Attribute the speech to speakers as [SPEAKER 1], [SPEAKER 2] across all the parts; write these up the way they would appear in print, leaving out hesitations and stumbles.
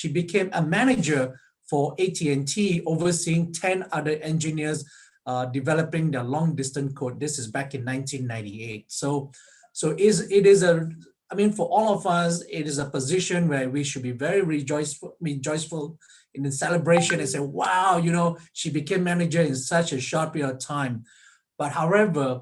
[SPEAKER 1] she became a manager for AT&T, overseeing 10 other engineers developing their long distance code. This is back in 1998. So it is a, I mean, for all of us, it is a position where we should be very rejoiceful in the celebration and say, wow, you know, she became manager in such a short period of time. But however,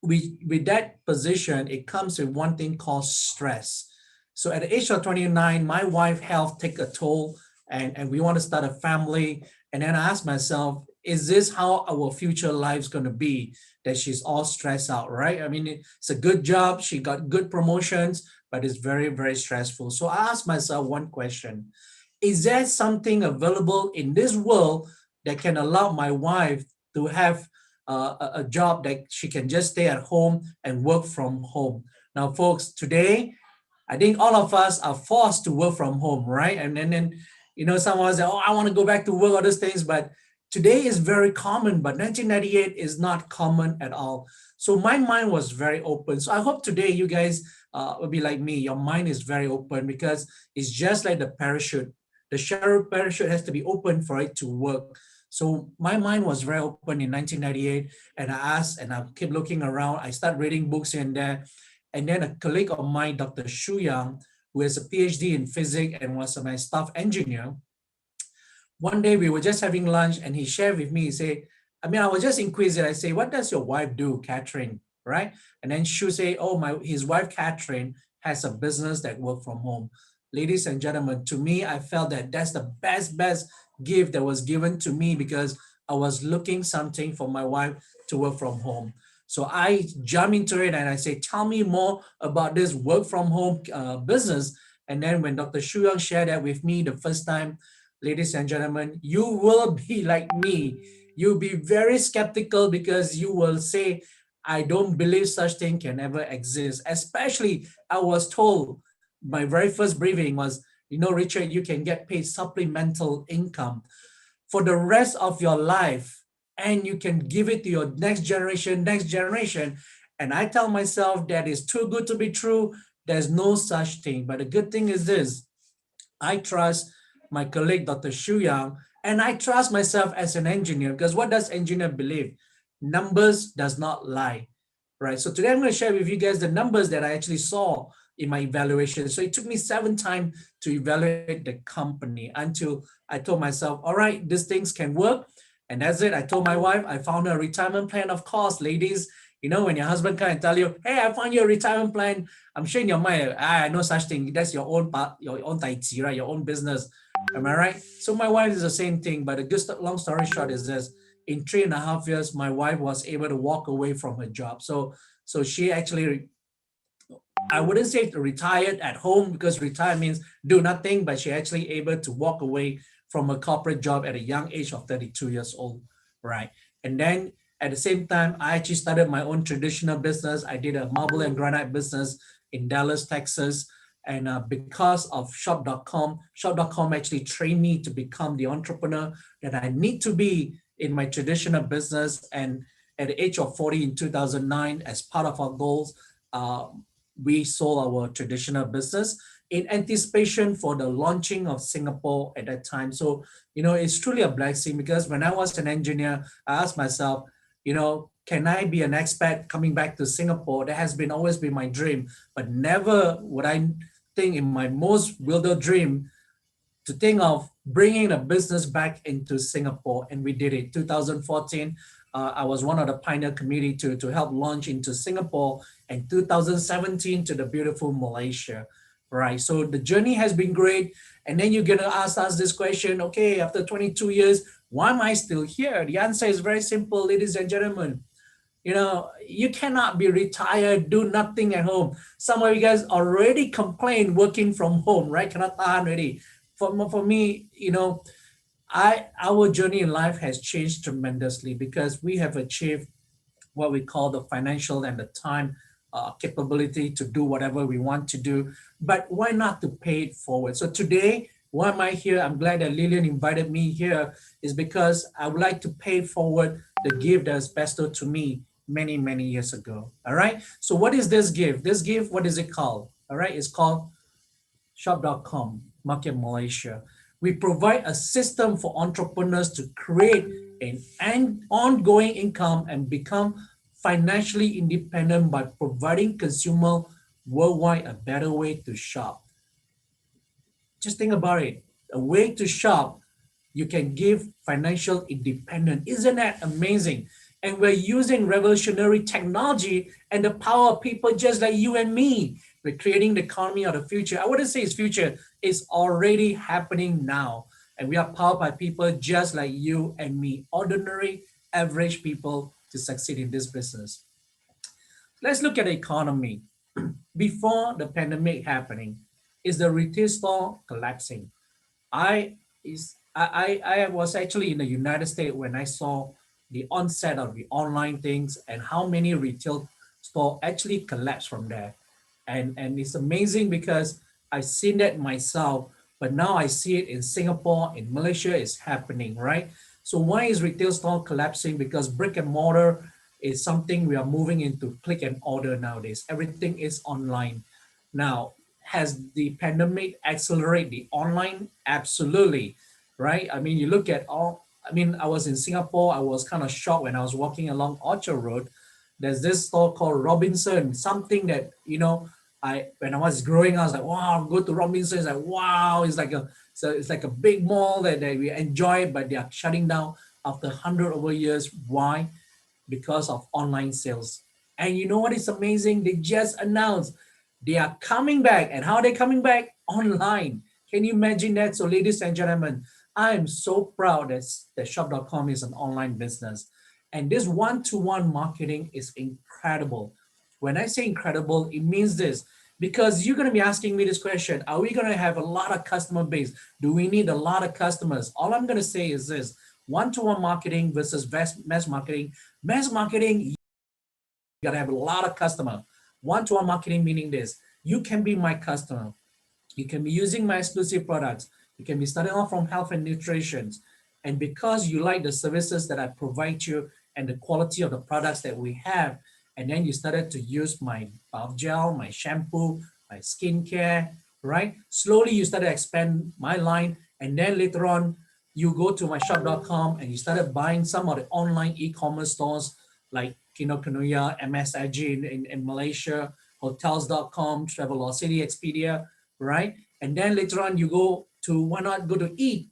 [SPEAKER 1] with that position, it comes with one thing called stress. So at the age of 29, my wife's health take a toll, and we want to start a family. And then I asked myself, is this how our future life's going to be? That she's all stressed out, right? I mean, it's a good job. She got good promotions, but it's very, very stressful. So I asked myself one question. Is there something available in this world that can allow my wife to have a job that she can just stay at home and work from home? Now, folks, today, I think all of us are forced to work from home, right? And then you know, someone say, oh, I want to go back to work, all those things. But today is very common, but 1998 is not common at all. So my mind was very open. So I hope today you guys will be like me. Your mind is very open, because it's just like the parachute. The parachute has to be open for it to work. So my mind was very open in 1998, and I asked, and I keep looking around. I start reading books here and there. And then a colleague of mine, Dr. Shu Yang, who has a PhD in physics and was my staff engineer, one day we were just having lunch, and he shared with me, he said, I mean, I was just inquisitive. I say, what does your wife do, Catherine? Right? And then Shu say, oh, his wife, Catherine, has a business that work from home. Ladies and gentlemen, to me, I felt that that's the best gift that was given to me, because I was looking something for my wife to work from home. So I jump into it and I say, tell me more about this work from home business. And then when Dr. Shu Yang shared that with me the first time, ladies and gentlemen, you will be like me. You'll be very skeptical, because you will say, I don't believe such thing can ever exist. Especially, I was told, my very first briefing was, you know, Richard, you can get paid supplemental income for the rest of your life, and you can give it to your next generation. And I tell myself that is too good to be true. There's no such thing. But the good thing is this, I trust my colleague, Dr. Shu Yang, and I trust myself as an engineer, because what does engineer believe? Numbers does not lie, right? So today I'm going to share with you guys the numbers that I actually saw in my evaluation. So it took me 7 times to evaluate the company until I told myself, all right, these things can work. And that's it. I told my wife, I found a retirement plan. Of course, ladies, you know, when your husband come and tell you, hey, I found you a retirement plan, I'm sure in your mind, no such thing. That's your own part, your own tai chi, right? Your own business. Am I right? So my wife is the same thing. But the good, long story short is this: in 3.5 years, my wife was able to walk away from her job. So she actually, I wouldn't say retired at home, because retire means do nothing, but she actually able to walk away from a corporate job at a young age of 32 years old, right? And then at the same time, I actually started my own traditional business. I did a marble and granite business in Dallas, Texas. And because of shop.com actually trained me to become the entrepreneur that I need to be in my traditional business. And at the age of 40 in 2009, as part of our goals, we sold our traditional business in anticipation for the launching of Singapore at that time. So, you know, it's truly a blessing, because when I was an engineer, I asked myself, you know, can I be an expat coming back to Singapore? That has been always been my dream, but never would I think in my most wildest dream to think of bringing a business back into Singapore. And we did it. 2014, I was one of the pioneer committee to help launch into Singapore, and 2017 to the beautiful Malaysia, right? So the journey has been great. And then you're going to ask us this question, okay, after 22 years, why am I still here? The answer is very simple, ladies and gentlemen. You know, you cannot be retired, do nothing at home. Some of you guys already complain working from home, right? Cannot tahan already. For me, you know, our journey in life has changed tremendously, because we have achieved what we call the financial and the time capability to do whatever we want to do. But why not to pay it forward? So today, why am I here? I'm glad that Lillian invited me here, is because I would like to pay forward the gift that was bestowed to me many, many years ago. All right. So what is this gift? This gift, what is it called? All right. It's called shop.com. market Malaysia. We provide a system for entrepreneurs to create an ongoing income and become financially independent by providing consumer worldwide a better way to shop. Just think about it. A way to shop, you can give financial independence. Isn't that amazing? And we're using revolutionary technology and the power of people just like you and me. We're creating the economy of the future. I wouldn't say it's future, it's already happening now. And we are powered by people just like you and me, ordinary, average people to succeed in this business. Let's look at the economy. Before the pandemic happening, is the retail store collapsing? I was actually in the United States when I saw the onset of the online things and how many retail store actually collapsed from there. And it's amazing because I've seen that myself, but now I see it in Singapore, in Malaysia, it's happening, right? So why is retail store collapsing? Because brick and mortar is something we are moving into click and order nowadays. Everything is online. Now, has the pandemic accelerated the online? Absolutely, right? I mean, you look at all, I mean, I was in Singapore, I was kind of shocked when I was walking along Orchard Road. There's this store called Robinson, something that, when I was growing, I was like, wow, go to Robinson. It's like, wow, it's like a big mall that we enjoy, but they are shutting down after 100 over years. Why? Because of online sales. And you know what is amazing? They just announced they are coming back. And how are they coming back? Online. Can you imagine that? So, ladies and gentlemen, I am so proud that shop.com is an online business. And this one-to-one marketing is incredible. When I say incredible, it means this because you're going to be asking me this question. Are we going to have a lot of customer base? Do we need a lot of customers? All I'm going to say is this: one-to-one marketing versus mass marketing. Mass marketing, you got to have a lot of customer. One-to-one marketing meaning this: you can be my customer. You can be using my exclusive products. You can be starting off from health and nutrition. And because you like the services that I provide you and the quality of the products that we have, and then you started to use my bath gel, my shampoo, my skincare, right? Slowly you started to expand my line. And then later on, you go to my shop.com and you started buying some of the online e-commerce stores like Kinokuniya, MSIG in Malaysia, hotels.com, Travelocity, Expedia, right? And then later on, you go to, why not go to eat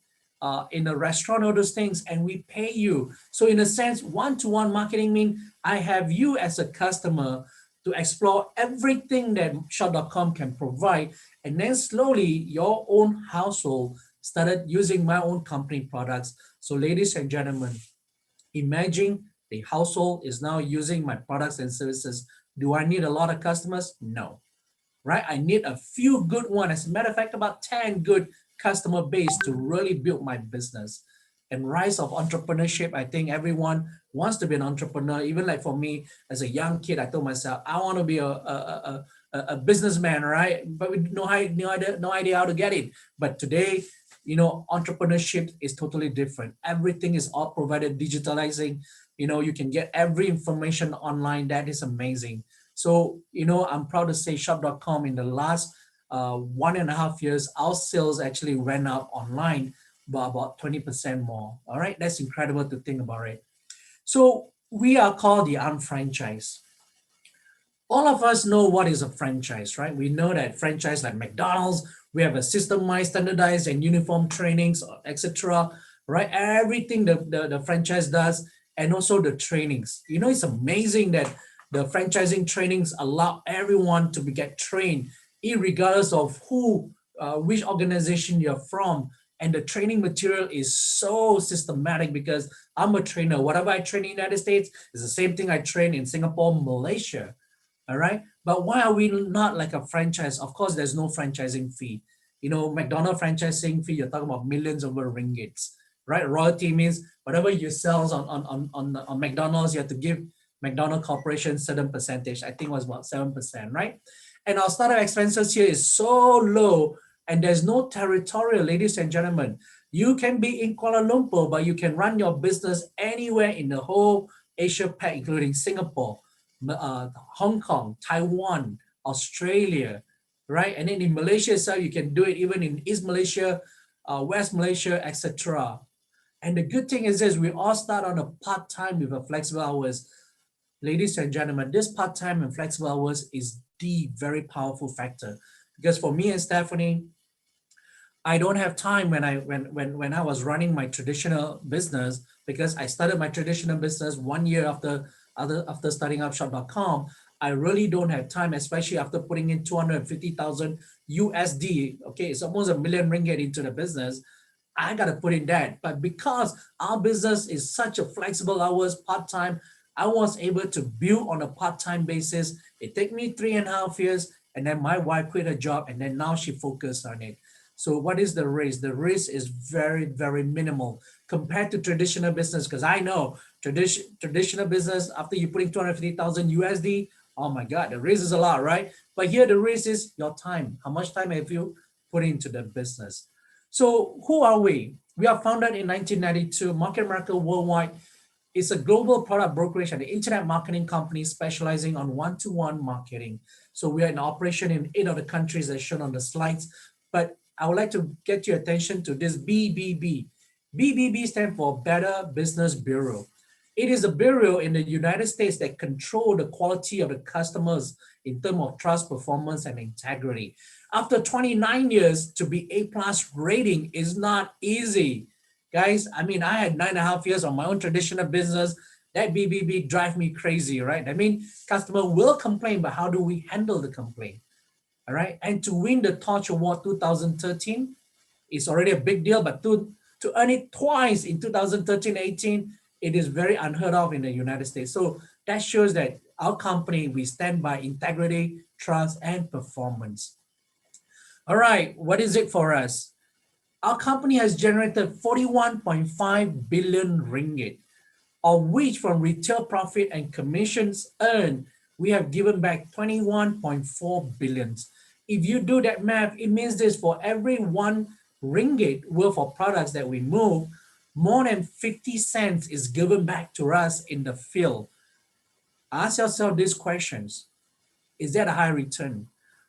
[SPEAKER 1] in a restaurant, all those things, and we pay you. So in a sense, one-to-one marketing means I have you as a customer to explore everything that shop.com can provide. And then slowly your own household started using my own company products. So ladies and gentlemen, imagine the household is now using my products and services. Do I need a lot of customers? No, right? I need a few good ones. As a matter of fact, about 10 good customer base to really build my business. And rise of entrepreneurship, I think everyone wants to be an entrepreneur. Even like for me, as a young kid, I told myself, I want to be a businessman, right? But we no idea how to get it. But today, entrepreneurship is totally different. Everything is all provided digitalizing. You can get every information online. That is amazing. So, I'm proud to say shop.com in the last 1.5 years, our sales actually went up online by about 20% more. All right. That's incredible to think about it. So we are called the unfranchised. All of us know what is a franchise, right? We know that franchise like McDonald's, we have a systemized, standardized, and uniform trainings, etc. Right? Everything the franchise does, and also the trainings. It's amazing that the franchising trainings allow everyone to get trained, regardless of which organization you're from. And the training material is so systematic because I'm a trainer. Whatever I train in the United States is the same thing I train in Singapore, Malaysia. All right. But why are we not like a franchise? Of course, there's no franchising fee. McDonald's franchising fee, you're talking about millions over ringgits, right? Royalty means whatever you sell on McDonald's, you have to give McDonald's Corporation certain percentage. I think it was about 7%, right? And our startup expenses here is so low, and there's no territorial, ladies and gentlemen. You can be in Kuala Lumpur, but you can run your business anywhere in the whole Asia Pac, including Singapore, Hong Kong, Taiwan, Australia, right? And then in Malaysia itself, you can do it even in East Malaysia, West Malaysia, etc. And the good thing is this, we all start on a part-time with a flexible hours. Ladies and gentlemen, this part-time and flexible hours is the very powerful factor. Because for me and Stephanie, I don't have time when I was running my traditional business, because I started my traditional business 1 year after starting up shop.com. I really don't have time, especially after putting in 250,000 USD. Okay, it's almost a 1 million ringgit into the business. I got to put in that. But because our business is such a flexible hours, part-time, I was able to build on a part-time basis. It took me 3.5 years, and then my wife quit her job, and then now she focused on it. So what is the risk? The risk is very, very minimal compared to traditional business. Because I know traditional business, after you putting 250,000 USD, oh my God, the risk is a lot, right? But here the risk is your time. How much time have you put into the business? So who are we? We are founded in 1992. Market America Worldwide is a global product brokerage and internet marketing company specializing on one-to-one marketing. So we are in operation in 8 of the countries as shown on the slides. But I would like to get your attention to this BBB. BBB stands for Better Business Bureau. It is a bureau in the United States that control the quality of the customers in terms of trust, performance, and integrity. After 29 years, to be A+ rating is not easy. Guys, I mean, I had 9.5 years on my own traditional business. That BBB drive me crazy, right? I mean, customer will complain, but how do we handle the complaint? All right. And to win the Torch Award 2013 is already a big deal, but to earn it twice in 2013-18, it is very unheard of in the United States. So that shows that our company, we stand by integrity, trust, and performance. All right, what is it for us? Our company has generated 41.5 billion ringgit, of which from retail profit and commissions earned, we have given back 21.4 billions. If you do that math, it means this: for every 1 ringgit worth of products that we move, more than 50 cents is given back to us in the field. Ask yourself these questions. Is that a high return?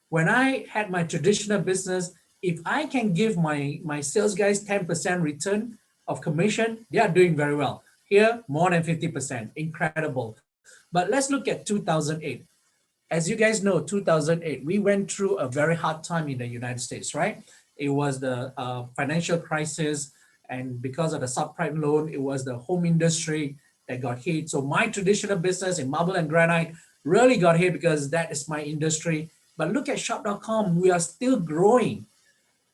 [SPEAKER 1] When I had my traditional business, if I can give my sales guys 10% return of commission, they are doing very well. Here, more than 50%, incredible. But let's look at 2008. As you guys know, 2008, we went through a very hard time in the United States, right? It was the financial crisis, and because of the subprime loan, it was the home industry that got hit. So my traditional business in marble and granite really got hit because that is my industry. But look at shop.com, we are still growing.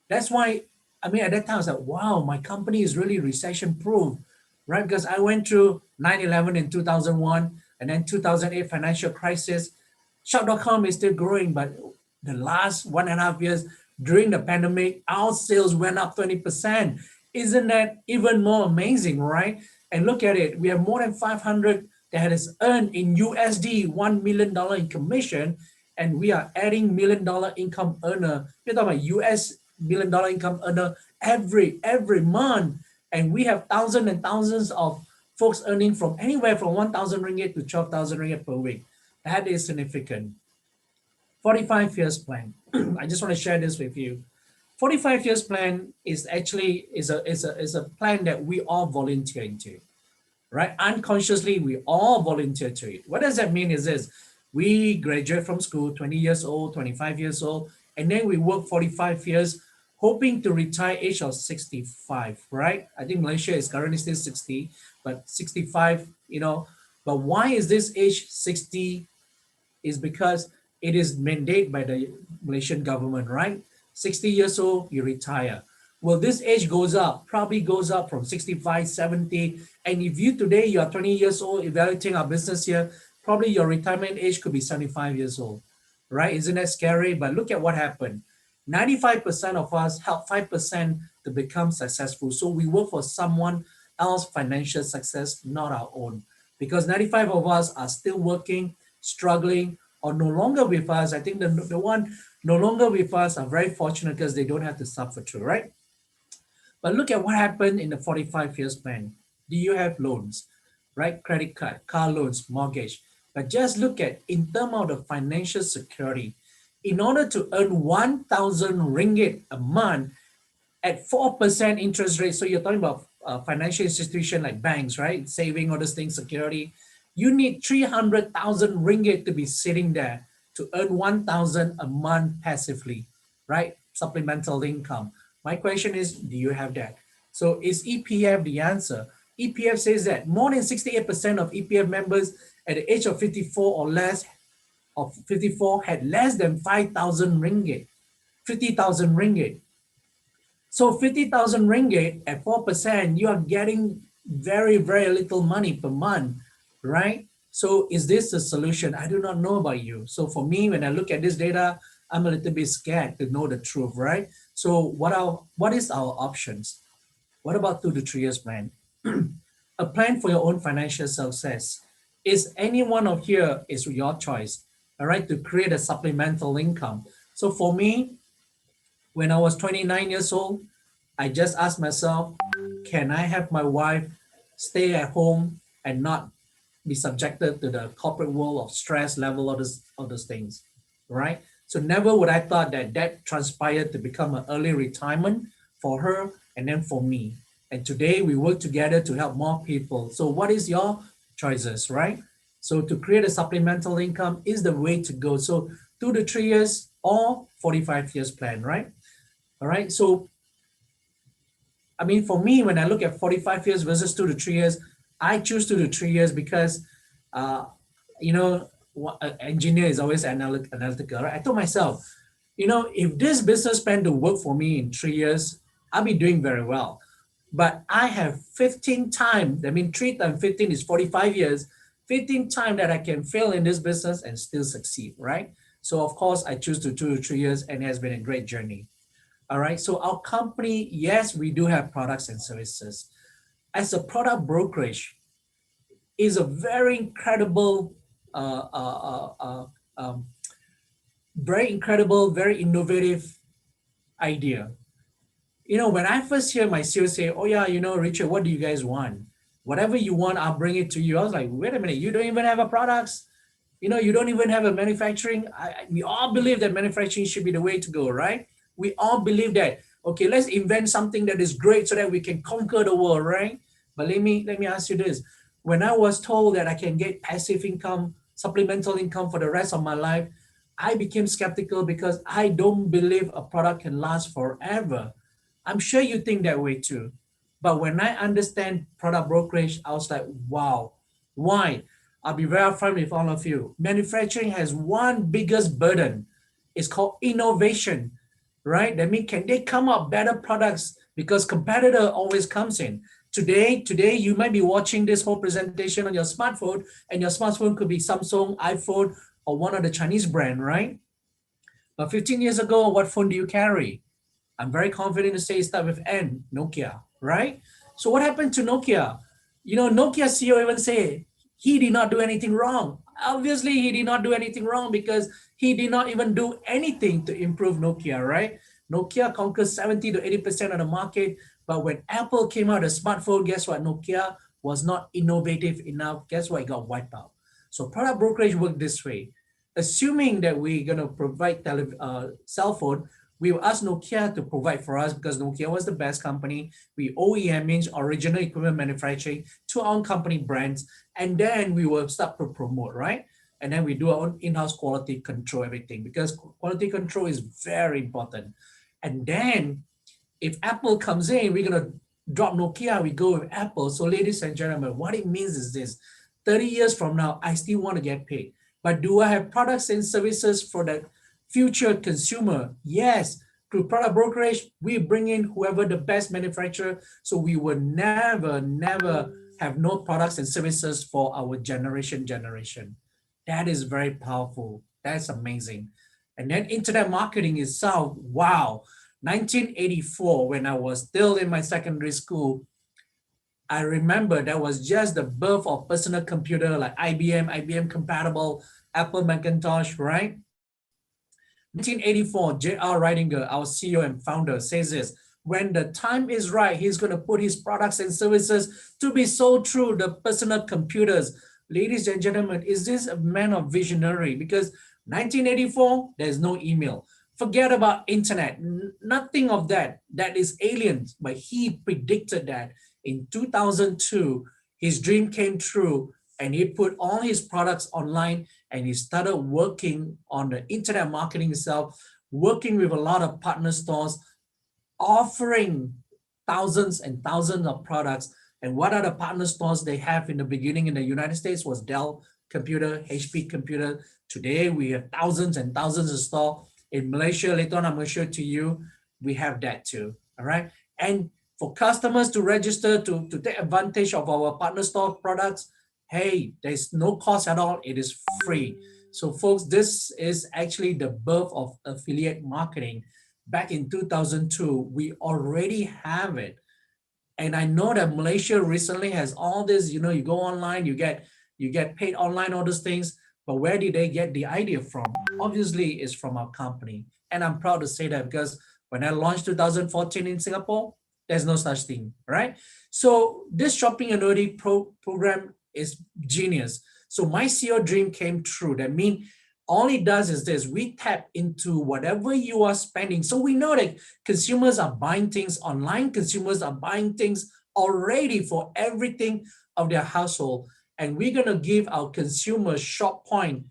[SPEAKER 1] That's why, I mean, at that time I was like, wow, my company is really recession proof, right? Because I went through 9/11 in 2001, and then 2008 financial crisis. Shop.com is still growing, but the last 1.5 years during the pandemic, our sales went up 20%. Isn't that even more amazing, right? And look at it, we have more than 500 that has earned in USD $1 million in commission, and we are adding $1 million income earner. We're talking about US $1 million income earner every month, and we have thousands and thousands of folks earning from anywhere from 1,000 ringgit to 12,000 ringgit per week. That is significant. 45 years plan. I just want to share this with you. 45 years plan is actually is a plan that we all volunteer into, right? Unconsciously, we all volunteer to it. What does that mean is this: we graduate from school, 20 years old, 25 years old, and then we work 45 years, hoping to retire age of 65, right? I think Malaysia is currently still 60, but 65, but why is this age 60? Is because it is mandated by the Malaysian government, right? 60 years old, you retire. Well, this age goes up, probably goes up from 65, 70. And if you today, you are 20 years old, evaluating our business here, probably your retirement age could be 75 years old, right? Isn't that scary? But look at what happened. 95% of us help 5% to become successful. So we work for someone else's financial success, not our own. Because 95 of us are still working, struggling, or no longer with us. I think the one no longer with us are very fortunate because they don't have to suffer through, right? But look at what happened in the 45 years plan. Do you have loans, right? Credit card, car loans, mortgage. But just look at in terms of the financial security. in order to earn 1,000 ringgit a month at 4% interest rate. So you're talking about financial institution like banks, right? Saving, all those things, security. You need 300,000 ringgit to be sitting there to earn 1,000 a month passively, right? Supplemental income. My question is, do you have that? So is EPF the answer? EPF says that more than 68% of EPF members at the age of 54 or less, of 54 had less than 5,000 ringgit, 50,000 ringgit. So 50,000 ringgit at 4%, you are getting very, very little money per month, right? So is this a solution? I do not know about you. So for me, when I look at this data, I'm a little bit scared to know the truth, right? So what is our options? What about 2 to 3 years plan? A plan for your own financial success. Is any one of here is your choice, all right, to create a supplemental income. So for me, when I was 29 years old, I just asked myself, can I have my wife stay at home and not be subjected to the corporate world of stress level, all those things, right? So never would I thought that that transpired to become an early retirement for her and then for me. And today we work together to help more people. So what is your choices, right? So to create a supplemental income is the way to go. So 2 to 3 years or 45 years plan, right? All right. So, I mean, for me, when I look at 45 years versus 2 to 3 years, I choose 2 to 3 years because, uh, you know, an engineer is always analytical, right? I told myself, you know, if this business plan to work for me in 3 years, I'll be doing very well. But I have 15 times, I mean, 3 times 15 is 45 years, 15 times that I can fail in this business and still succeed, right? So, of course, I choose to 2 to 3 years, and it has been a great journey. All right. So our company, yes, we do have products and services. As a product brokerage, is a very incredible, uh, uh, uh, um, very incredible, very innovative idea. You know, when I first hear my CEO say, "Oh yeah, you know, Richard, what do you guys want? Whatever you want, I'll bring it to you." I was like, "Wait a minute, you don't even have a products. You know, you don't even have a manufacturing." We all believe that manufacturing should be the way to go, right? We all believe that. Okay, let's invent something that is great so that we can conquer the world, right? But let me ask you this: when I was told that I can get passive income, supplemental income for the rest of my life, I became skeptical because I don't believe a product can last forever. I'm sure you think that way too. But when I understand product brokerage, I was like, wow. Why? I'll be very upfront with all of you. Manufacturing has one biggest burden. It's called innovation, right? That means can they come up better products because competitor always comes in. Today you might be watching this whole presentation on your smartphone, and your smartphone could be Samsung, iPhone, or one of the Chinese brand, right? But 15 years ago, what phone do you carry? I'm very confident to say it start with N, Nokia, right? So what happened to Nokia? You know, Nokia CEO even say he did not do anything wrong. Obviously, he did not do anything wrong because he did not even do anything to improve Nokia, right? Nokia conquered 70 to 80% of the market. But when Apple came out a smartphone, guess what? Nokia was not innovative enough. Guess what? It got wiped out. So product brokerage worked this way. Assuming that we're going to provide cell phone, we will ask Nokia to provide for us because Nokia was the best company. We OEM means original equipment manufacturing to our own company brands. And then we will start to promote, right? And then we do our own in-house quality control, everything, because quality control is very important. And then if Apple comes in, we're going to drop Nokia, we go with Apple. So ladies and gentlemen, what it means is this: 30 years from now, I still want to get paid. But do I have products and services for the future consumer? Yes. Through product brokerage, we bring in whoever the best manufacturer. So we will never have no products and services for our generation. That is very powerful. That's amazing. And then internet marketing itself, wow. 1984, when I was still in my secondary school, I remember that was just the birth of personal computer like IBM compatible, Apple Macintosh, right? 1984, J.R. Reidinger, our CEO and founder, says this: when the time is right, he's going to put his products and services to be sold through the personal computers. Ladies and gentlemen, is this a man of visionary? Because 1984, there's no email. Forget about internet, nothing of that. That is aliens. But he predicted that in 2002, his dream came true and he put all his products online and he started working on the internet marketing itself, working with a lot of partner stores, offering thousands and thousands of products. And what are the partner stores they have in the beginning in the United States was Dell Computer, HP Computer. Today we have thousands and thousands of stores. In Malaysia, later on I'm going to show it to you, we have that too, all right? And for customers to register to take advantage of our partner store products, hey, there's no cost at all, it is free. So folks, this is actually the birth of affiliate marketing. Back in 2002, we already have it. And I know that Malaysia recently has all this, you know, you go online, you get paid online, all those things. But where did they get the idea from? Obviously, it's from our company. And I'm proud to say that because when I launched 2014 in Singapore, there's no such thing, right? So this shopping annuity program is genius. So my CEO dream came true. That means all it does is this: we tap into whatever you are spending. So we know that consumers are buying things online, consumers are buying things already for everything of their household. And we're going to give our consumers shop point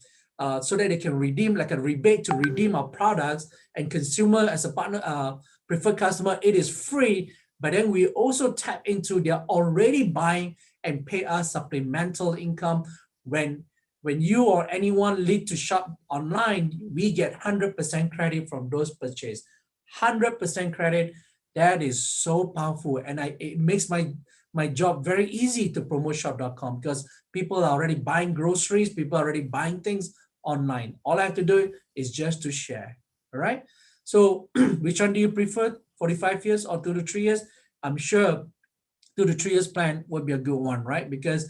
[SPEAKER 1] so that they can redeem like a rebate to redeem our products. And consumer as a partner, preferred customer, it is free. But then we also tap into their already buying and pay us supplemental income. When you or anyone lead to shop online, we get 100% credit from those purchases. 100% credit. That is so powerful. And it makes my job very easy to promote shop.com because people are already buying groceries, people are already buying things online. All I have to do is just to share. All right. So which one do you prefer? 45 years or 2 to 3 years? I'm sure 2 to 3 years plan would be a good one, right? Because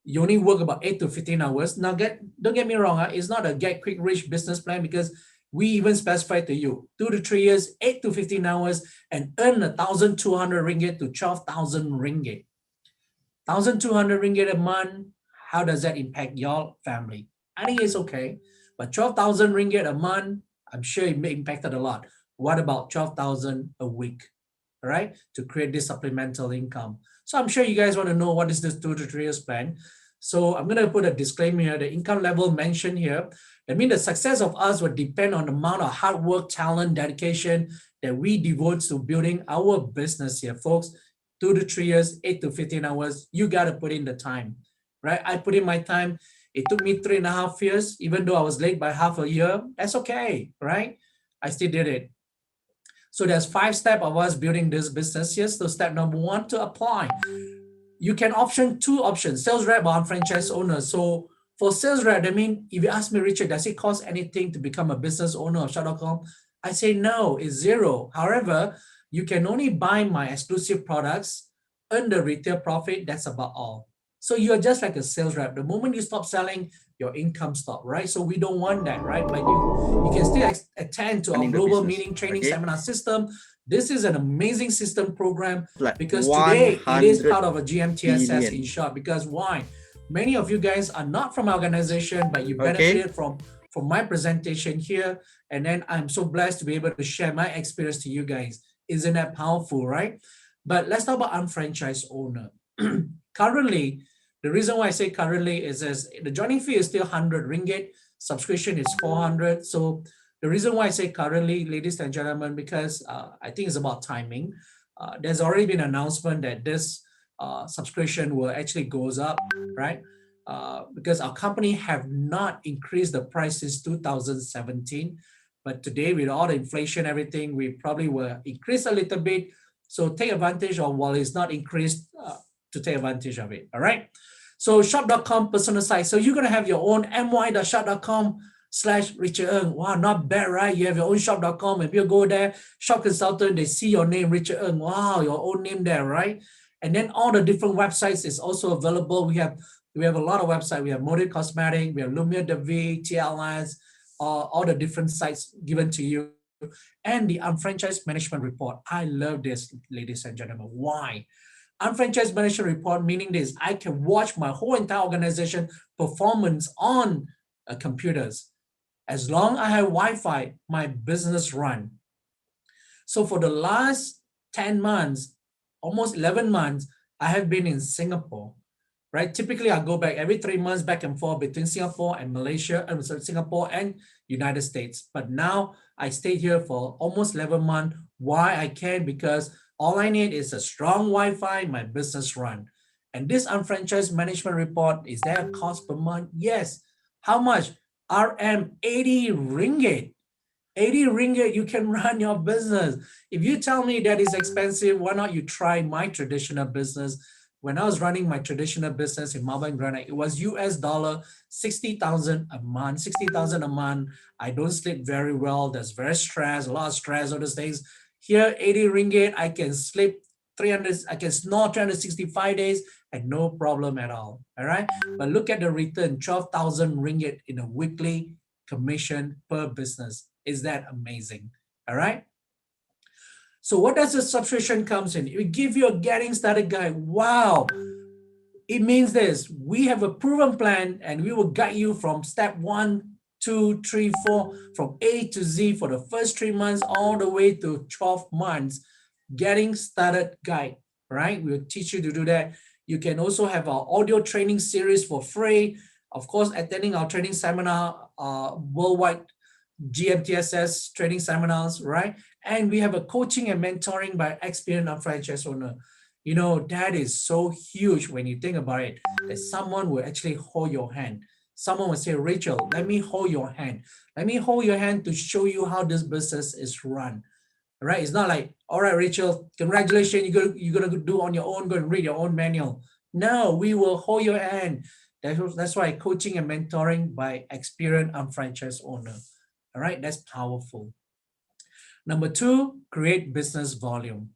[SPEAKER 1] you only work about 8 to 15 hours. Now, don't get me wrong, it's not a get quick rich business plan because we even specify to you 2 to 3 years, 8 to 15 hours, and earn 1,200 ringgit to 12,000 ringgit. 1,200 ringgit a month, how does that impact your family? I think it's okay, but 12,000 ringgit a month, I'm sure it may impact it a lot. What about 12,000 a week, all right, to create this supplemental income? So I'm sure you guys want to know what is this 2 to 3 years plan. So I'm going to put a disclaimer here, the income level mentioned here. I mean, the success of us will depend on the amount of hard work, talent, dedication that we devote to building our business here, folks. 2 to 3 years, 8 to 15 hours, you got to put in the time, right? I put in my time. It took me 3.5 years, even though I was late by half a year. That's okay, right? I still did it. So there's 5 steps of us building this business here. So step number 1, to apply. You can option 2 options, sales rep or franchise owner. So for sales rep, I mean, if you ask me, Richard, does it cost anything to become a business owner of shop.com? I say no, it's zero. However, you can only buy my exclusive products, earn the retail profit, that's about all. So you're just like a sales rep. The moment you stop selling, your income stop, right? So we don't want that, right? But you can still attend to our global meeting training seminar system. This is an amazing system program because today it is part of a GMTSS in short. Because why? Many of you guys are not from our organization, but you benefited from my presentation here. And then I'm so blessed to be able to share my experience to you guys. Isn't that powerful, right? But let's talk about unfranchised owner. Currently, the reason why I say currently is as the joining fee is still 100 ringgit, subscription is 400. So the reason why I say currently, ladies and gentlemen, because I think it's about timing. There's already been an announcement that this subscription will actually goes up, right? Because our company have not increased the price since 2017. But today with all the inflation, everything, we probably will increase a little bit. So take advantage of while it's not increased to take advantage of it, all right? So shop.com personal site. So you're going to have your own my.shop.com/Richard Ng. Wow, not bad, right? You have your own shop.com. If you go there, shop consultant, they see your name, Richard Ng. Wow, your own name there, right? And then all the different websites is also available. We have a lot of websites. We have Modern Cosmetic, we have Lumiere DeVie, TLS, all the different sites given to you. And the unfranchised management report. I love this, ladies and gentlemen. Why? Unfranchised management report, meaning this, I can watch my whole entire organization performance on computers. As long as I have Wi-Fi, my business run. So for the last 10 months, almost 11 months, I have been in Singapore, right? Typically, I go back every 3 months back and forth between Singapore and Malaysia, Singapore and United States. But now I stayed here for almost 11 months. Why I can? Because all I need is a strong Wi-Fi, my business run. And this unfranchised management report, is there a cost per month? Yes. How much? RM 80 ringgit. 80 ringgit, you can run your business. If you tell me that is expensive, why not you try my traditional business? When I was running my traditional business in Marble and Granite, it was US dollar 60,000 a month, 60,000 a month. I don't sleep very well. There's very stress, a lot of stress, all those things. Here, 80 ringgit, I can sleep 300, I can snore 365 days and no problem at all. All right. But look at the return, 12,000 ringgit in a weekly commission per business. Is that amazing? All right. So what does the subscription comes in? We give you a getting started guide. Wow. It means this, we have a proven plan and we will guide you from step 1, 2, 3, 4, from A to Z for the first 3 months all the way to 12 months. Getting started guide, right? We'll teach you to do that. You can also have our audio training series for free. Of course, attending our training seminar, worldwide GMTSS training seminars, right? And we have a coaching and mentoring by experienced franchise owner. You know, that is so huge when you think about it, that someone will actually hold your hand. Someone will say, Rachel, let me hold your hand. Let me hold your hand to show you how this business is run. Right? It's not like, all right, Rachel, congratulations, you're gonna do on your own, go and read your own manual. No, we will hold your hand. That's why coaching and mentoring by experienced franchise owner. All right, that's powerful. Number 2, create business volume.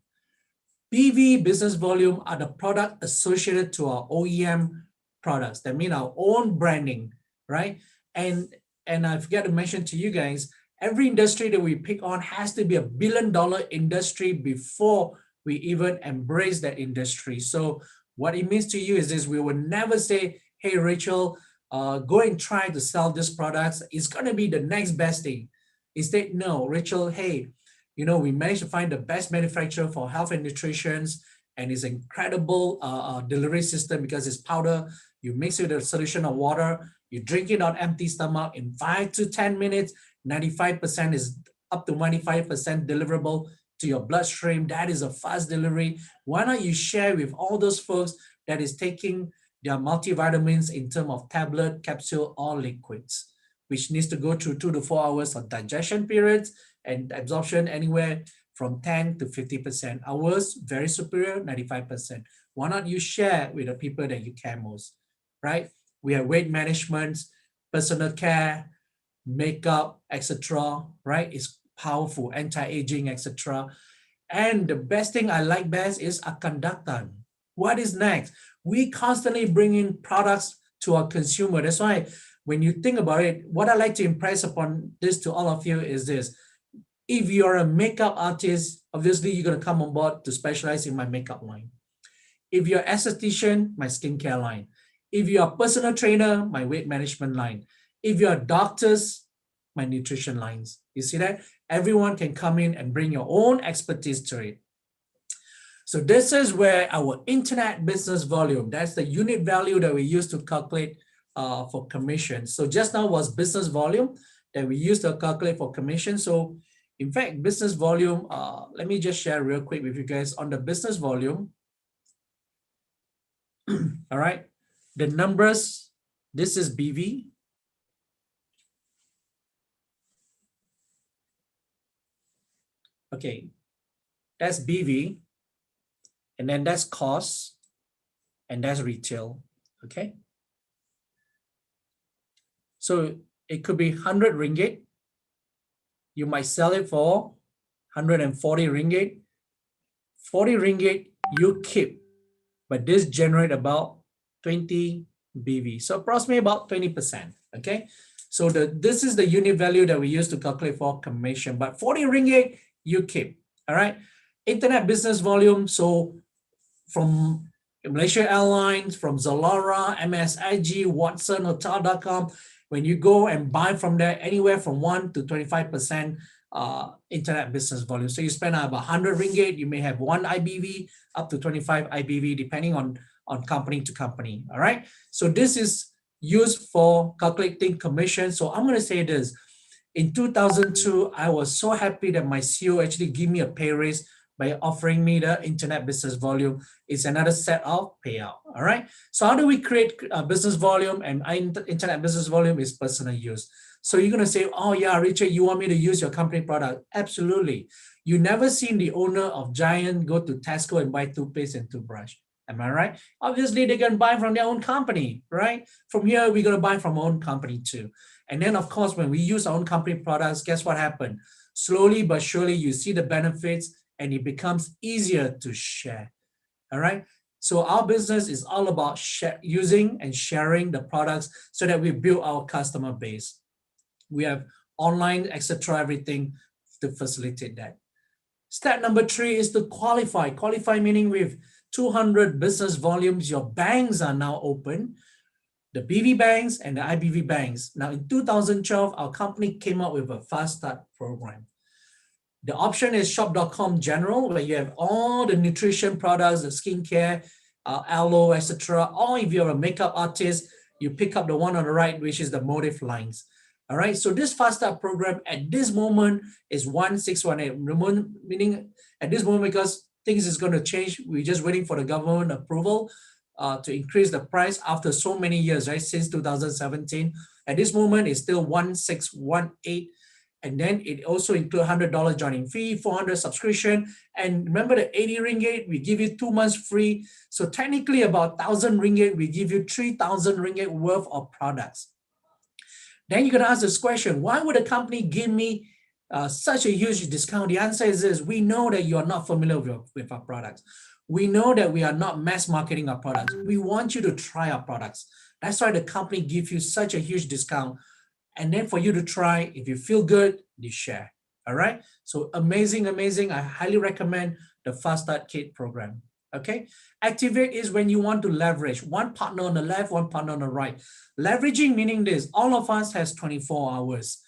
[SPEAKER 1] PV, business volume, are the product associated to our OEM products. That mean our own branding, right? And I forgot to mention to you guys, every industry that we pick on has to be a $1 billion industry before we even embrace that industry. So what it means to you is this: we will never say, hey, Rachel, go and try to sell these products. It's going to be the next best thing. Instead, no, Rachel, hey, you know, we managed to find the best manufacturer for health and nutrition, and it's incredible delivery system because it's powder. You mix it with a solution of water, you drink it on empty stomach in 5 to 10 minutes, 95% is up to 95% deliverable to your bloodstream. That is a fast delivery. Why not you share with all those folks that is taking their multivitamins in terms of tablet, capsule, or liquids, which needs to go through 2 to 4 hours of digestion periods and absorption anywhere from 10 to 50%. Ours, very superior, 95%. Why not you share with the people that you care most, right? We have weight management, personal care, makeup, etc., right? It's powerful, anti-aging, etc. And the best thing I like best is a conductant. What is next? We constantly bring in products to our consumer. That's why when you think about it, what I like to impress upon this to all of you is this: if you're a makeup artist, obviously you're going to come on board to specialize in my makeup line. If you're an esthetician, my skincare line. If you're a personal trainer, my weight management line. If you're doctors, my nutrition lines. You see that? Everyone can come in and bring your own expertise to it. So this is where our internet business volume, that's the unit value that we use to calculate for commission. So just now was business volume that we used to calculate for commission. So in fact, business volume, let me just share real quick with you guys on the business volume. All right, the numbers, this is BV. Okay, that's BV, and then that's cost, and that's retail, okay? So it could be 100 ringgit. You might sell it for 140 ringgit. 40 ringgit you keep, but this generate about 20 BV. So approximately about 20%, okay? So this is the unit value that we use to calculate for commission, but 40 ringgit you keep, all right? Internet business volume, so from Malaysia Airlines, from Zalora, MSIG, Watson, Hotel.com, When you go and buy from there, anywhere from 1 to 25% internet business volume. So you spend about 100 ringgit, you may have 1 IBV up to 25 IBV, depending on company to company. All right. So this is used for calculating commission. So I'm going to say this. In 2002, I was so happy that my CEO actually gave me a pay raise by offering me the internet business volume. It's another set of payout. All right. So how do we create business volume? And internet business volume is personal use. So you're going to say, oh yeah, Richard, you want me to use your company product? Absolutely. You never seen the owner of Giant go to Tesco and buy toothpaste and toothbrush. Am I right? Obviously, they're going to buy from their own company, right? From here, we're going to buy from our own company too. And then, of course, when we use our own company products, guess what happened? Slowly but surely, you see the benefits and it becomes easier to share. All right. So our business is all about using and sharing the products so that we build our customer base. We have online, etc., everything to facilitate that. Step number 3 is to qualify. Qualify meaning with 200 business volumes, your banks are now open, the BV banks and the IBV banks. Now in 2012, our company came up with a fast start program. The option is shop.com general, where you have all the nutrition products, the skincare, aloe, etc. Or if you're a makeup artist, you pick up the one on the right, which is the motive lines. All right, so this fast start program at this moment is 1618, meaning at this moment, because things is going to change, we're just waiting for the government approval to increase the price after so many years, right? Since 2017. At this moment, it's still 1618. And then it also includes $100 joining fee, 400 subscription. And remember the 80 ringgit, we give you 2 months free. So technically about 1,000 ringgit, we give you 3,000 ringgit worth of products. Then you're going to ask this question, why would a company give me such a huge discount? The answer is this: we know that you are not familiar with our products. We know that we are not mass marketing our products. We want you to try our products. That's why the company gives you such a huge discount. And then for you to try, if you feel good, you share. All right. So amazing, amazing. I highly recommend the Fast Start Kit program. Okay. Activate is when you want to leverage one partner on the left, one partner on the right. Leveraging meaning this: all of us has 24 hours.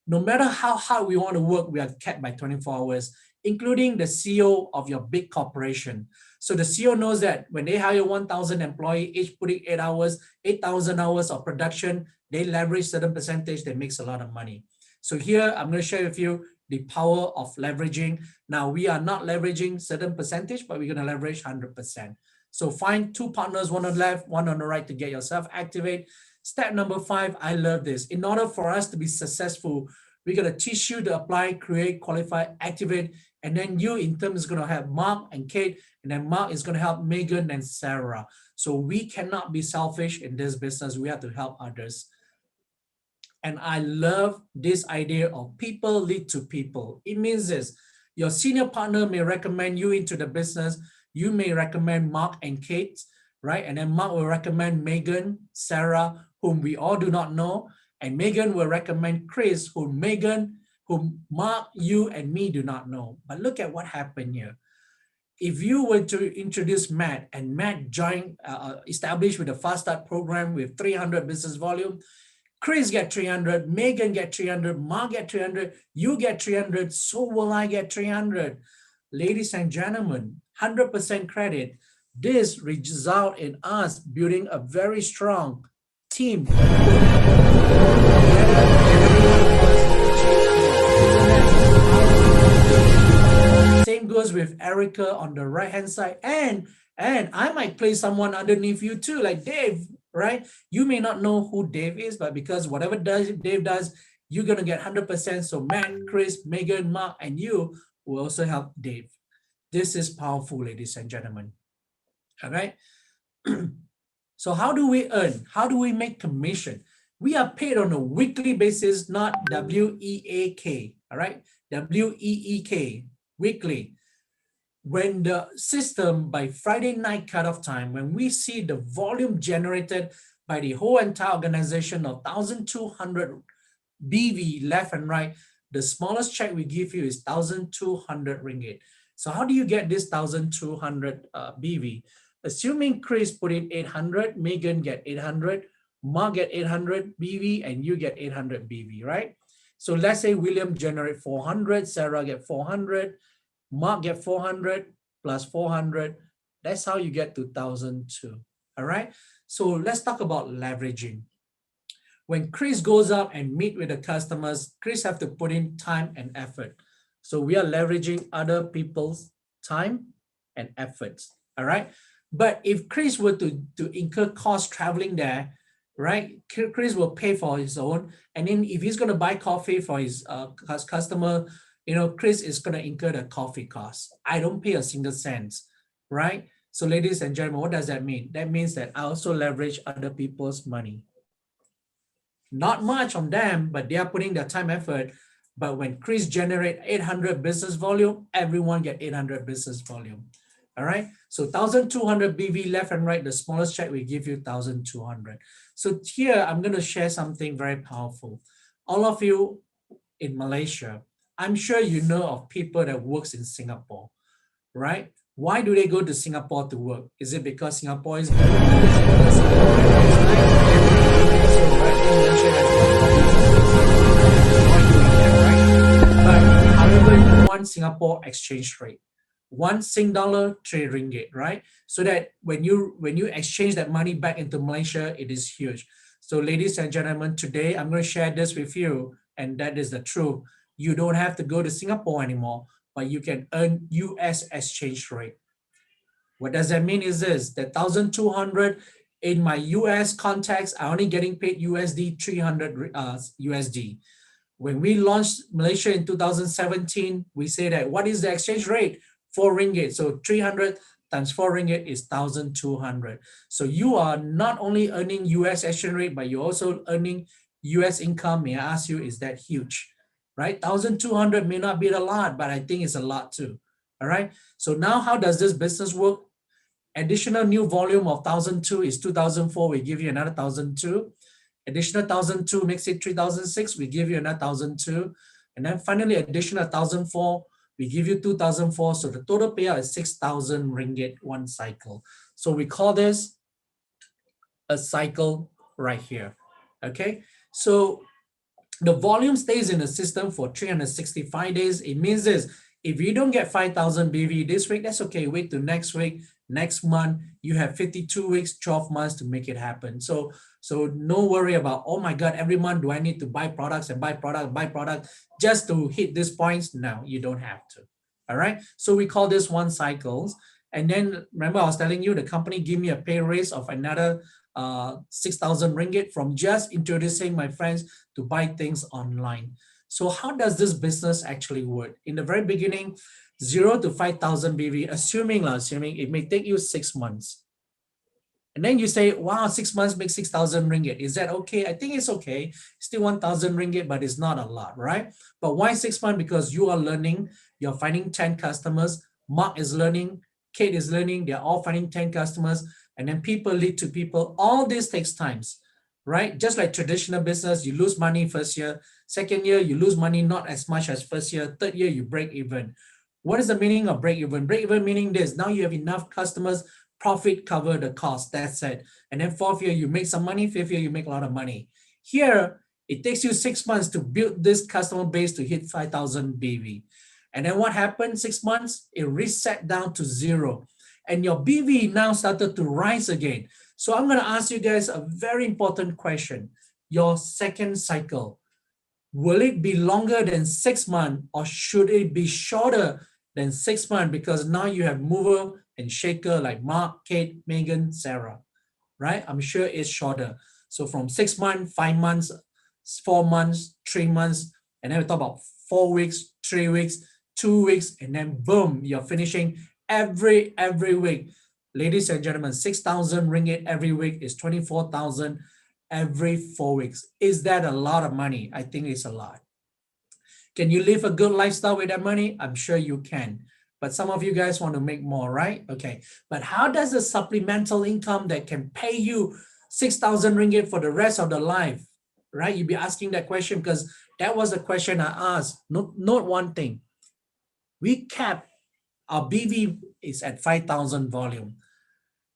[SPEAKER 1] No matter how hard we want to work, we are capped by 24 hours, including the CEO of your big corporation. So the CEO knows that when they hire 1,000 employees, each putting 8 hours, 8,000 hours of production, they leverage certain percentage that makes a lot of money. So here, I'm going to share with you the power of leveraging. Now, we are not leveraging certain percentage, but we're going to leverage 100%. So find 2 partners, one on the left, one on the right, to get yourself activate. Step number 5, I love this. In order for us to be successful, we're going to teach you to apply, create, qualify, activate, and then you in turn is going to have Mark and Kate, and then Mark is going to help Megan and Sarah. So we cannot be selfish in this business. We have to help others. And I love this idea of people lead to people. It means this: your senior partner may recommend you into the business. You may recommend Mark and Kate, right? And then Mark will recommend Megan, Sarah, whom we all do not know. And Megan will recommend Chris, whom Mark, you, and me do not know. But look at what happened here. If you were to introduce Matt, and Matt joined, established with a Fast Start program with 300 business volume, Chris get 300, Megan get 300, Mark get 300, you get 300, so will I get 300. Ladies and gentlemen, 100% credit. This result in us building a very strong team. Same goes with Erica on the right-hand side. And I might place someone underneath you too, like Dave, right? You may not know who Dave is, but because whatever Dave does, you're going to get 100%. So Matt, Chris, Megan, Mark, and you will also help Dave. This is powerful, ladies and gentlemen. All right. So how do we earn? How do we make commission? We are paid on a weekly basis, not W-E-A-K, all right? W-E-E-K, weekly. When the system, by Friday night cutoff time, when we see the volume generated by the whole entire organization of 1,200 BV left and right, the smallest check we give you is 1,200 ringgit. So how do you get this 1,200 BV? Assuming Chris put in 800, Megan get 800, Mark get 800 BV and you get 800 BV, right? So let's say William generate 400, Sarah get 400, Mark get 400 plus 400. That's how you get to 1,002. All right. So let's talk about leveraging. When Chris goes up and meet with the customers, Chris have to put in time and effort. So we are leveraging other people's time and efforts. All right. But if Chris were to incur cost traveling there, right? Chris will pay for his own. And then if he's going to buy coffee for his customer, Chris is going to incur the coffee cost. I don't pay a single cent, right? So ladies and gentlemen, what does that mean? That means that I also leverage other people's money. Not much on them, but they are putting their time effort. But when Chris generate 800 business volume, everyone get 800 business volume. All right. So 1,200 BV left and right, the smallest check we give you 1,200. So here I'm going to share something very powerful. All of you in Malaysia, I'm sure you know of people that works in Singapore, right? Why do they go to Singapore to work? Is it because Singapore is better? But however, you want Singapore exchange rate. 1 Sing dollar, 3 ringgit, right? So that when you exchange that money back into Malaysia, it is huge. So ladies and gentlemen, today I'm going to share this with you, and that is the truth. You don't have to go to Singapore anymore, but you can earn US exchange rate. What does that mean is this, that 1,200 in my US context, I only getting paid USD 300 USD. When we launched Malaysia in 2017, we say that what is the exchange rate? 4 ringgit. So 300 times 4 ringgit is 1,200. So you are not only earning US exchange rate, but you're also earning US income. May I ask you, is that huge? Right? 1,200 may not be a lot, but I think it's a lot too. All right. So now how does this business work? Additional new volume of 1,002 is 2,004. We give you another 1,002. Additional 1,002 makes it 3,006. We give you another 1,002. And then finally, additional 1,004. We give you 2,004. So the total payout is 6,000 ringgit one cycle. So we call this a cycle right here. Okay. So the volume stays in the system for 365 days. It means this, if you don't get 5,000 BV this week, that's okay. Wait till next week, next month. You have 52 weeks, 12 months to make it happen. So no worry about, oh my God, every month do I need to buy products and buy product just to hit these points? No, you don't have to. All right. So we call this one cycles. And then remember, I was telling you the company gave me a pay raise of another 6,000 ringgit from just introducing my friends to buy things online. So how does this business actually work? In the very beginning, 0 to 5,000 BV, assuming it may take you 6 months. And then you say, wow, 6 months makes 6,000 ringgit. Is that okay? I think it's okay. Still 1,000 ringgit, but it's not a lot, right? But why 6 months? Because you are learning, you're finding 10 customers. Mark is learning, Kate is learning, they're all finding 10 customers. And then people lead to people. All this takes times, right? Just like traditional business, you lose money first year. Second year, you lose money not as much as first year. Third year, you break even. What is the meaning of break even? Break even meaning this. Now you have enough customers, profit cover the cost. That's it. And then fourth year, you make some money. Fifth year, you make a lot of money. Here, it takes you 6 months to build this customer base to hit 5,000 BV. And then what happened? 6 months, it reset down to 0. And your BV now started to rise again. So I'm going to ask you guys a very important question. Your second cycle, will it be longer than 6 months or should it be shorter than 6 months? Because now you have mover and shaker like Mark, Kate, Megan, Sarah, right? I'm sure it's shorter. So from 6 months, 5 months, 4 months, 3 months, and then we talk about 4 weeks, 3 weeks, 2 weeks, and then boom, you're finishing every week. Ladies and gentlemen, 6,000 ringgit every week is 24,000 every 4 weeks. Is that a lot of money? I think it's a lot. Can you live a good lifestyle with that money? I'm sure you can. But some of you guys want to make more, right? Okay. But how does a supplemental income that can pay you 6,000 ringgit for the rest of the life, right? You'd be asking that question because that was the question I asked. Note one thing. We kept our BV is at 5,000 volume.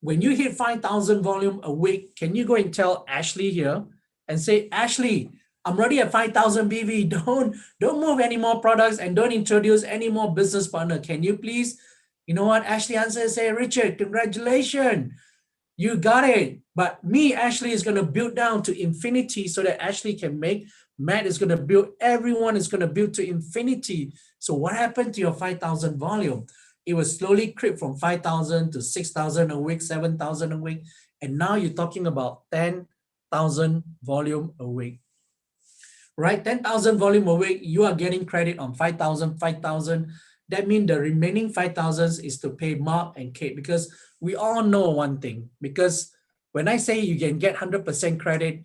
[SPEAKER 1] When you hit 5,000 volume a week, can you go and tell Ashley here and say, Ashley, I'm already at 5,000 BV. Don't move any more products and don't introduce any more business partner. Can you please? You know what? Ashley answers, say, Richard, congratulations. You got it. But me, Ashley, is going to build down to infinity so that Ashley can make. Matt is going to build. Everyone is going to build to infinity. So what happened to your 5,000 volume? It was slowly creep from 5,000 to 6,000 a week, 7,000 a week. And now you're talking about 10,000 volume a week, right? 10,000 volume a week, you are getting credit on 5,000, 5,000. That means the remaining 5,000 is to pay Mark and Kate, because we all know one thing, because when I say you can get 100% credit,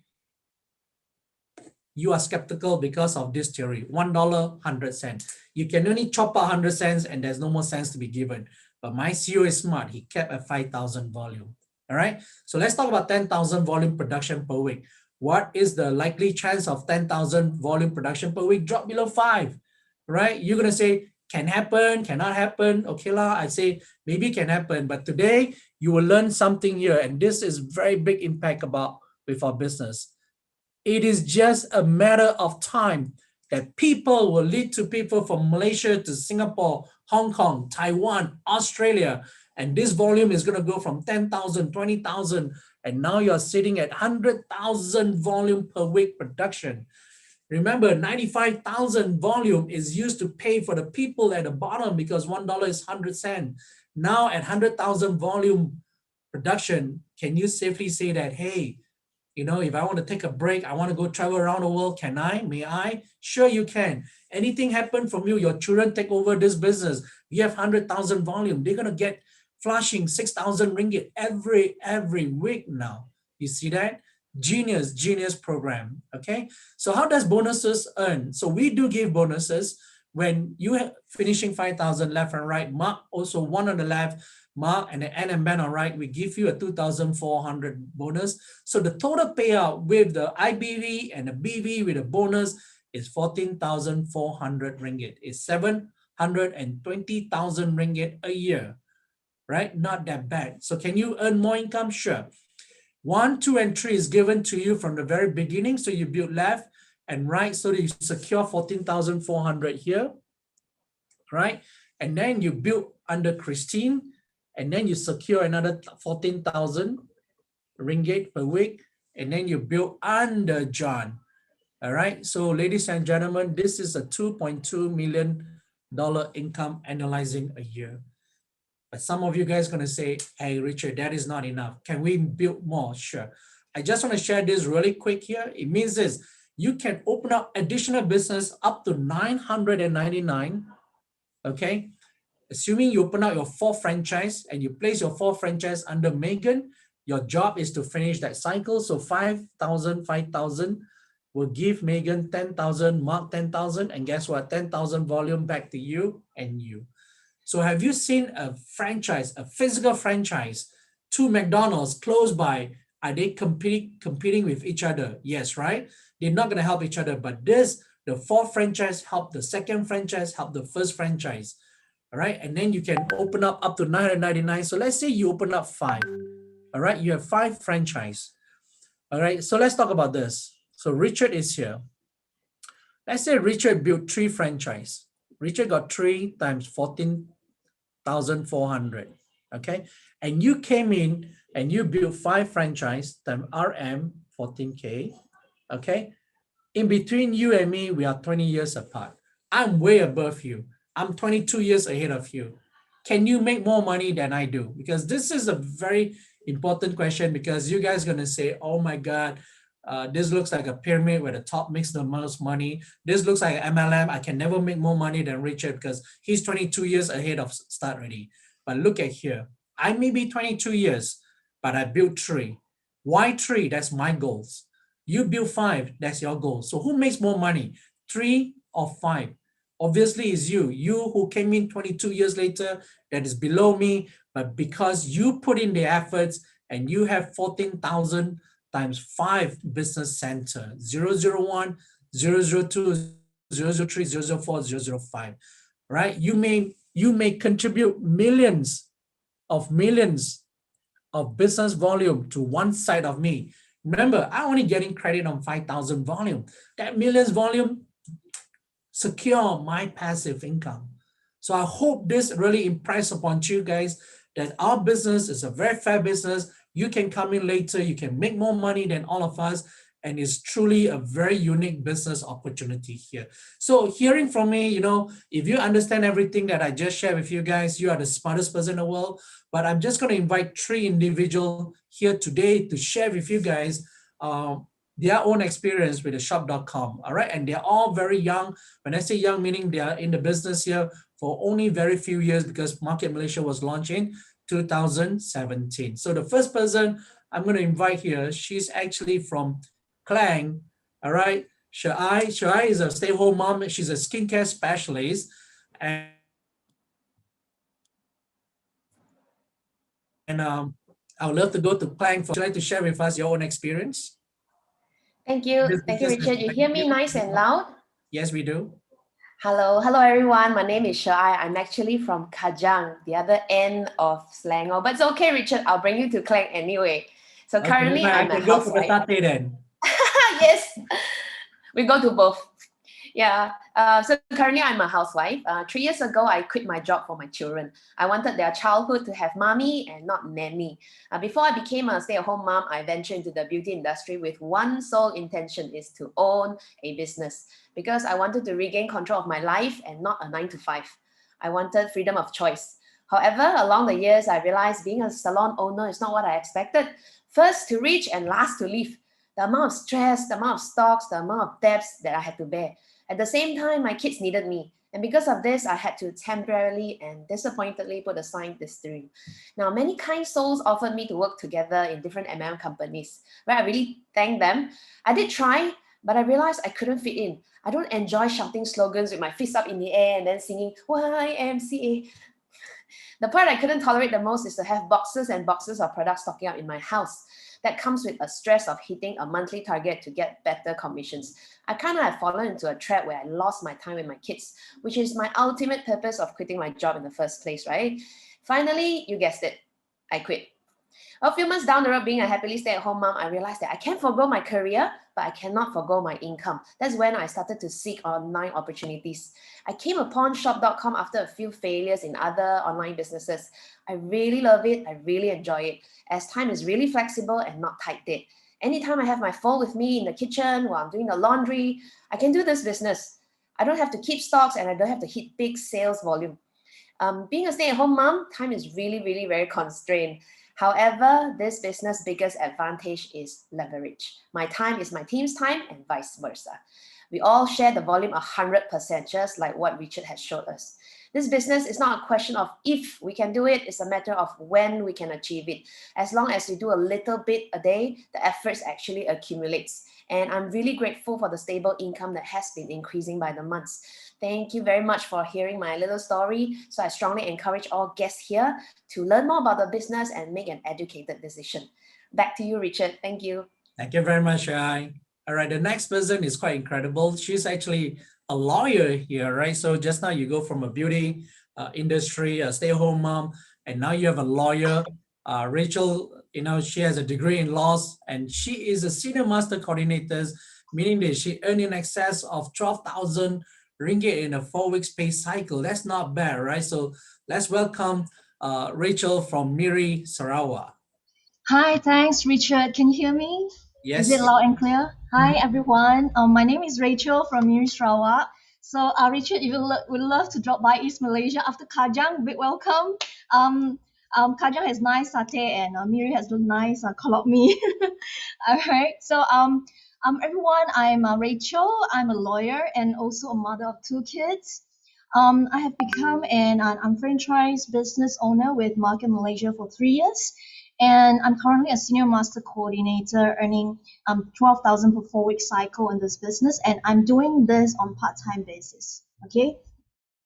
[SPEAKER 1] you are skeptical because of this theory. $1, 100 cents. You can only chop out 100 cents and there's no more cents to be given. But my CEO is smart. He kept at 5,000 volume. All right. So let's talk about 10,000 volume production per week. What is the likely chance of 10,000 volume production per week? Drop below 5, right? You're going to say, can happen, cannot happen. Okay, lah. I say maybe can happen. But today you will learn something here. And this is very big impact about with our business. It is just a matter of time that people will lead to people from Malaysia to Singapore, Hong Kong, Taiwan, Australia. And this volume is going to go from 10,000, 20,000. And now you're sitting at 100,000 volume per week production. Remember, 95,000 volume is used to pay for the people at the bottom because $1 is 100 cents. Now at 100,000 volume production, can you safely say that, hey, you know, if I want to take a break, I want to go travel around the world, can I? May I? Sure, you can. Anything happen from you, your children take over this business, you have 100,000 volume, they're going to get flushing 6,000 ringgit every week now. You see that? Genius program. Okay. So how does bonuses earn? So we do give bonuses when you have finishing 5,000 left and right. Mark also one on the left, Mark and the N and Ben on right, we give you a 2,400 bonus. So the total payout with the IBV and the BV with a bonus is 14,400 ringgit. It's 720,000 ringgit a year, right? Not that bad. So can you earn more income? Sure. 1, 2, and 3 is given to you from the very beginning. So you build left and right so that you secure 14,400 here, right? And then you build under Christine, and then you secure another 14,000 ringgit per week, and then you build under John. All right. So ladies and gentlemen, this is a $2.2 million income analyzing a year. But some of you guys are going to say, hey, Richard, that is not enough. Can we build more? Sure. I just want to share this really quick here. It means this, you can open up additional business up to 999. Okay. Assuming you open up your 4th franchise and you place your 4th franchise under Megan, your job is to finish that cycle. So 5,000 will give Megan 10,000, Mark 10,000, and guess what? 10,000 volume back to you and you. So have you seen a franchise, a physical franchise, 2 McDonald's close by? Are they competing with each other? Yes, right? They're not going to help each other, but this, the 4th franchise help the 2nd franchise, help the 1st franchise. All right, and then you can open up to 999. So let's say you open up 5. All right, you have 5 franchise. All right, so let's talk about this. So Richard is here. Let's say Richard built 3 franchise. Richard got 3 times 14,400. Okay, and you came in and you built 5 franchise times RM 14K. Okay, in between you and me, we are 20 years apart. I'm way above you. I'm 22 years ahead of you. Can you make more money than I do? Because this is a very important question, because you guys are going to say, oh my God, this looks like a pyramid where the top makes the most money. This looks like an MLM. I can never make more money than Richard because he's 22 years ahead of start already. But look at here. I may be 22 years, but I built 3. Why 3? That's my goals. You build 5, that's your goal. So who makes more money? 3 or 5? Obviously it's you who came in 22 years later, that is below me, but because you put in the efforts and you have 14,000 times 5 business center, 001, 002, 003, 004, 005, right? You may contribute millions of business volume to one side of me. Remember, I'm only getting credit on 5,000 volume. That millions volume secure my passive income. So I hope this really impress upon you guys that our business is a very fair business. You can come in later, you can make more money than all of us, and it's truly a very unique business opportunity here. So hearing from me, if you understand everything that I just shared with you guys, you are the smartest person in the world. But I'm just going to invite three individuals here today to share with you guys their own experience with the shop.com. All right. And they're all very young. When I say young, meaning they are in the business here for only very few years, because Market Malaysia was launched in 2017. So the first person I'm going to invite here, she's actually from Klang. All right. Shai is a stay-home mom. She's a skincare specialist. And I would love to go to Klang. Would you like to share with us your own experience?
[SPEAKER 2] Thank you. Thank you, Richard. You hear me nice and loud?
[SPEAKER 1] Yes, we do.
[SPEAKER 2] Hello everyone. My name is Shai. I'm actually from Kajang, the other end of Selangor. But it's okay, Richard. I'll bring you to Klang anyway. So
[SPEAKER 1] Okay,
[SPEAKER 2] currently,
[SPEAKER 1] I
[SPEAKER 2] I'm a
[SPEAKER 1] can go for the
[SPEAKER 2] housewife.
[SPEAKER 1] satay then.
[SPEAKER 2] Yes, we go to both. Yeah. So currently, I'm a housewife. 3 years ago, I quit my job for my children. I wanted their childhood to have mommy and not nanny. Before I became a stay-at-home mom, I ventured into the beauty industry with one sole intention: is to own a business, because I wanted to regain control of my life and not a 9 to 5. I wanted freedom of choice. However, along the years, I realized being a salon owner is not what I expected. First to reach and last to leave. The amount of stress, the amount of stocks, the amount of debts that I had to bear. At the same time, my kids needed me. And because of this, I had to temporarily and disappointedly put aside this dream. Now, many kind souls offered me to work together in different MM companies, where I really thank them. I did try, but I realized I couldn't fit in. I don't enjoy shouting slogans with my fists up in the air and then singing YMCA. The part I couldn't tolerate the most is to have boxes and boxes of products stocking up in my house. That comes with a stress of hitting a monthly target to get better commissions. I kind of have fallen into a trap where I lost my time with my kids, which is my ultimate purpose of quitting my job in the first place, right? Finally, you guessed it, I quit. A few months down the road, being a happily stay-at-home mom, I realized that I can forgo my career, but I cannot forgo my income. That's when I started to seek online opportunities. I came upon shop.com after a few failures in other online businesses. I really love it. I really enjoy it, as time is really flexible and not tight dead. Anytime I have my phone with me in the kitchen while I'm doing the laundry, I can do this business. I don't have to keep stocks and I don't have to hit big sales volume. Being a stay-at-home mom, time is really, really very constrained. However, this business' biggest advantage is leverage. My time is my team's time and vice versa. We all share the volume 100%, just like what Richard has showed us. This business is not a question of if we can do it, it's a matter of when we can achieve it. As long as you do a little bit a day, the efforts actually accumulates. And I'm really grateful for the stable income that has been increasing by the months. Thank you very much for hearing my little story. So I strongly encourage all guests here to learn more about the business and make an educated decision. Back to you, Richard. Thank you.
[SPEAKER 1] Thank you very much, Shai. All right, the next person is quite incredible. She's actually a lawyer here, right? So just now you go from a beauty industry, a stay-at-home mom, and now you have a lawyer. Rachel, she has a degree in laws, and she is a senior master coordinator, meaning that she earned in excess of 12,000 ringgit in a 4 weeks pay cycle. That's not bad, right? So let's welcome Rachel from Miri, Sarawak.
[SPEAKER 3] Hi, thanks, Richard. Can you hear me? Is it
[SPEAKER 1] Yes.
[SPEAKER 3] loud and clear? Hi, everyone. My name is Rachel from Miri Sarawak. So, Richard, if you would love to drop by East Malaysia after Kajang, big welcome. Kajang has nice satay and Miri has nice kolok mee. All right. So, everyone, I'm Rachel. I'm a lawyer and also a mother of 2 kids. I have become an unfranchised business owner with Market Malaysia for 3 years. And I'm currently a senior master coordinator earning 12,000 per 4 week cycle in this business. And I'm doing this on part-time basis. Okay.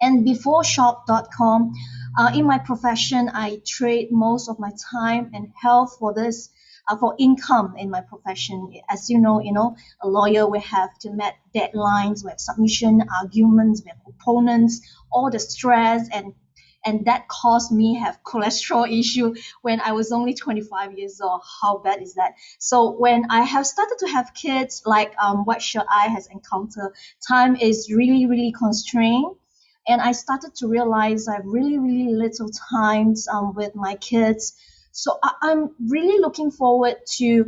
[SPEAKER 3] And before shop.com, in my profession, I trade most of my time and health for this, for income in my profession. As you know, a lawyer will have to meet deadlines, we have submission, arguments, we have opponents, all the stress and that caused me have cholesterol issue when I was only 25 years old. How bad is that? So when I have started to have kids, like what I has encountered, time is really, really constrained. And I started to realize I have really, really little times with my kids. So I'm really looking forward to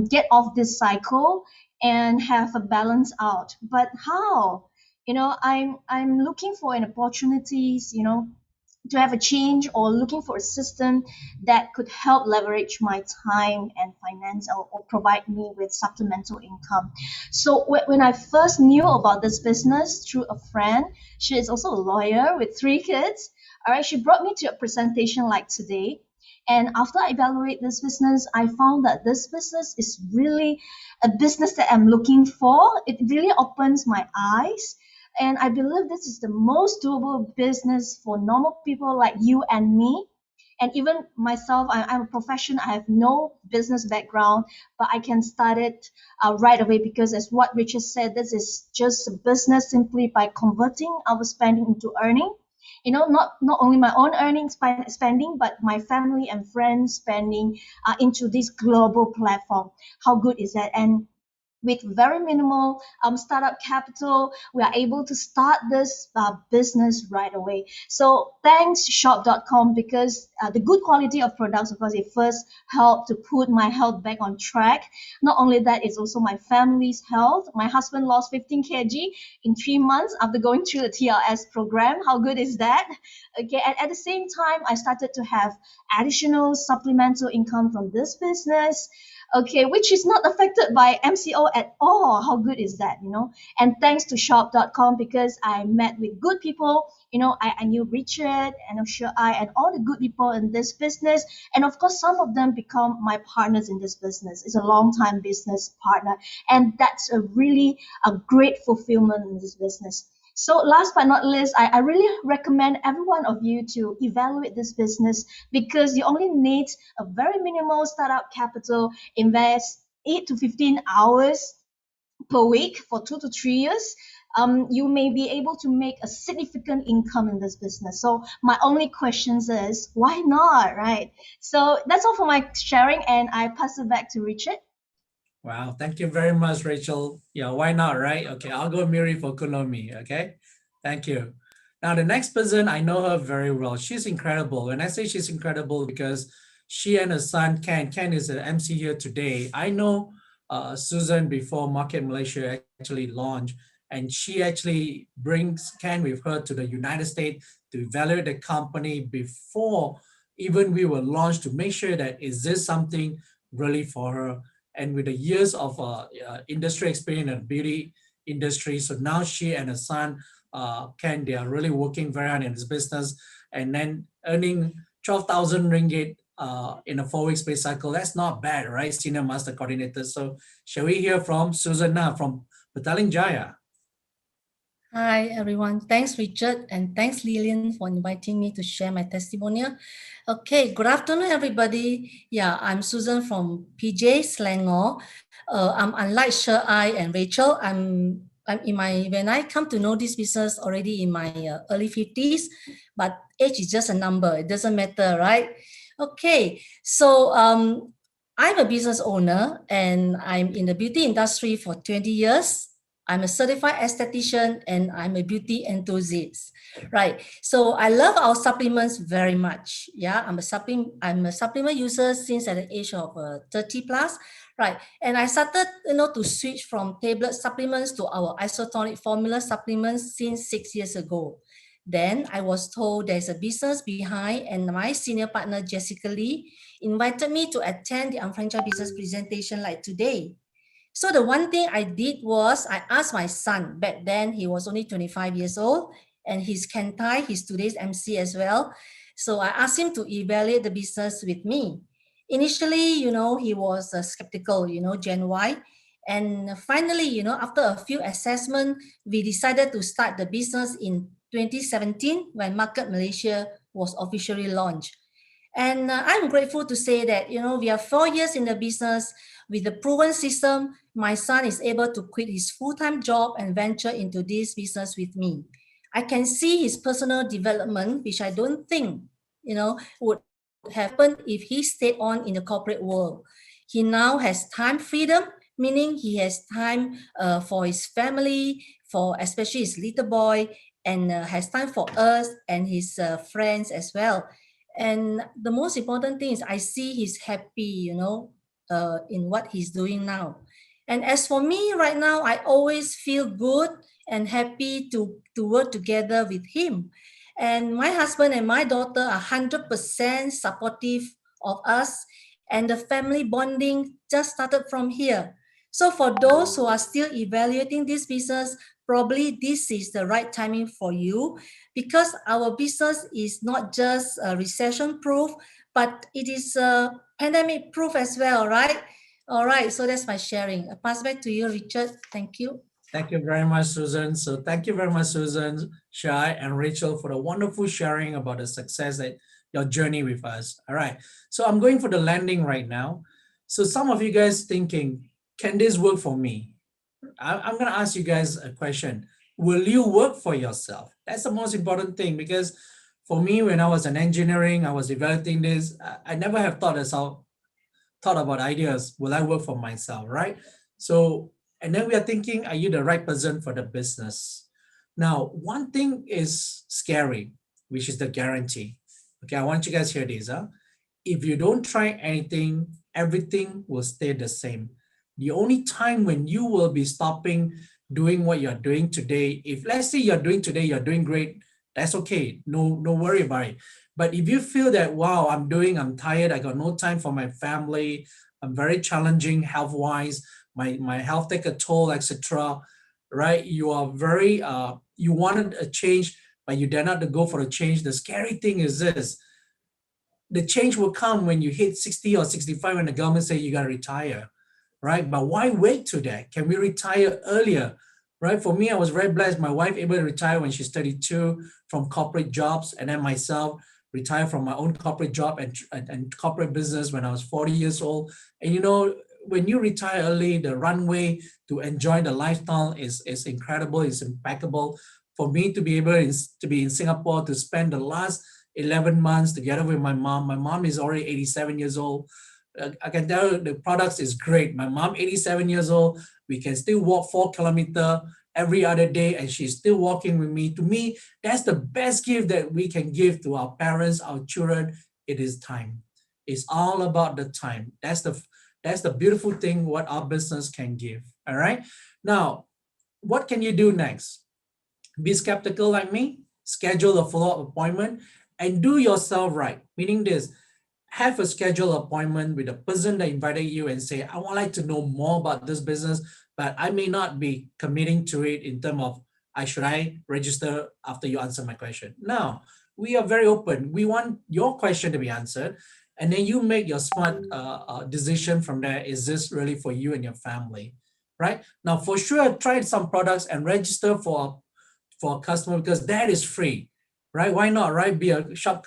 [SPEAKER 3] get off this cycle and have a balance out. But how? I'm looking for an opportunities, to have a change, or looking for a system that could help leverage my time and finance, or provide me with supplemental income. So when I first knew about this business through a friend, she is also a lawyer with 3 kids. All right, she brought me to a presentation like today. And after I evaluate this business, I found that this business is really a business that I'm looking for. It really opens my eyes. And I believe this is the most doable business for normal people like you and me. And even myself, I'm a professional. I have no business background, but I can start it right away, because as what Richard said, this is just a business simply by converting our spending into earning. Not only my own earnings spending, but my family and friends spending into this global platform. How good is that? And with very minimal startup capital, we are able to start this business right away. So thanks shop.com, because the good quality of products, of course, it first helped to put my health back on track. Not only that, it's also my family's health. My husband lost 15 kg in 3 months after going through the TLS program. How good is that? Okay, and at the same time, I started to have additional supplemental income from this business. Okay, which is not affected by MCO at all. How good is that, And thanks to shop.com, because I met with good people. I knew Richard and and all the good people in this business. And of course, some of them become my partners in this business. It's a long time business partner. And that's a great fulfillment in this business. So last but not least, I really recommend every one of you to evaluate this business, because you only need a very minimal startup capital, invest 8 to 15 hours per week for 2 to 3 years. You may be able to make a significant income in this business. So my only question is, why not, right? So that's all for my sharing, and I pass it back to Richard.
[SPEAKER 1] Wow, thank you very much, Rachel. Yeah, why not, right? Okay, I'll go Miri for Kunomi, okay? Thank you. Now, the next person, I know her very well. She's incredible. When I say she's incredible, because she and her son, Ken is an MC here today. I know Susan before Market Malaysia actually launched, and she actually brings Ken with her to the United States to evaluate the company before even we were launched, to make sure that is this something really for her. And with the years of industry experience in the beauty industry, so now she and her son, Ken, they are really working very hard in this business, and then earning 12,000 ringgit in a 4-week pay cycle. That's not bad, right? Senior Master Coordinator. So shall we hear from Susanna from Petaling Jaya?
[SPEAKER 4] Hi, everyone. Thanks, Richard, and thanks, Lillian, for inviting me to share my testimonial. Okay, good afternoon, everybody. Yeah, I'm Susan from PJ Selangor. I'm unlike Ai and Rachel. When I come to know this business already in my early 50s, but age is just a number. It doesn't matter, right? Okay, so I'm a business owner, and I'm in the beauty industry for 20 years. I'm a certified esthetician, and I'm a beauty enthusiast, right? So I love our supplements very much. Yeah, I'm a supplement user since at the age of 30 plus, right? And I started, to switch from tablet supplements to our isotonic formula supplements since 6 years ago. Then I was told there's a business behind, and my senior partner, Jessica Lee, invited me to attend the unfranchised business presentation like today. So the one thing I did was I asked my son, back then he was only 25 years old, and he's Kentai, he's today's MC as well. So I asked him to evaluate the business with me. Initially, he was skeptical, Gen Y. And finally, after a few assessments, we decided to start the business in 2017 when Market Malaysia was officially launched. And I'm grateful to say that, we are 4 years in the business. With the proven system, my son is able to quit his full-time job and venture into this business with me. I can see his personal development, which I don't think, would happen if he stayed on in the corporate world. He now has time freedom, meaning he has time for his family, for especially his little boy, and has time for us and his friends as well. And the most important thing is I see he's happy, in what he's doing now. And as for me right now, I always feel good and happy to work together with him. And my husband and my daughter are 100% supportive of us, and the family bonding just started from here. So for those who are still evaluating this business, probably this is the right timing for you, because our business is not just recession proof, but it is pandemic proof as well, right? All right, so that's my sharing. I pass back to you, Richard. Thank you.
[SPEAKER 1] Thank you very much, Susan. So thank you very much, Susan, Shai, and Rachel, for the wonderful sharing about the success that your journey with us. All right. So I'm going for the landing right now. So some of you guys thinking, can this work for me? I'm going to ask you guys a question. Will you work for yourself? That's the most important thing, because for me, when I was in engineering, I was evaluating this. I never have thought about ideas. Will I work for myself, right? So, and then we are thinking, are you the right person for the business? Now, one thing is scary, which is the guarantee. Okay, I want you guys to hear this. If you don't try anything, everything will stay the same. The only time when you will be stopping doing what you're doing today, if let's say you're doing today, you're doing great, that's okay. No worry about it. But if you feel that, wow, I'm tired, I got no time for my family, I'm very challenging health-wise, my health take a toll, etc., right? You are very, you wanted a change, but you dare not to go for a change. The scary thing is this: the change will come when you hit 60 or 65 when the government say you got to retire, right? But why wait to that? Can we retire earlier, right? For me, I was very blessed. My wife able to retire when she's 32 from corporate jobs, and then myself retire from my own corporate job and corporate business when I was 40 years old. And when you retire early, the runway to enjoy the lifestyle is incredible, is impeccable. For me to be able to be in Singapore, to spend the last 11 months together with my mom. My mom is already 87 years old. I can tell you the products is great. My mom, 87 years old, we can still walk 4 kilometers every other day, and she's still walking with me. To me, that's the best gift that we can give to our parents, our children. It is time. It's all about the time. That's the beautiful thing what our business can give. All right. Now, what can you do next? Be skeptical like me, schedule a follow-up appointment, and do yourself right. Meaning this, have a scheduled appointment with the person that invited you and say, I would like to know more about this business, but I may not be committing to it in terms of, should I register after you answer my question? No, we are very open. We want your question to be answered. And then you make your smart decision from there. Is this really for you and your family, right? Now, for sure, try some products and register for a customer, because that is free, right? Why not, right? Be a shop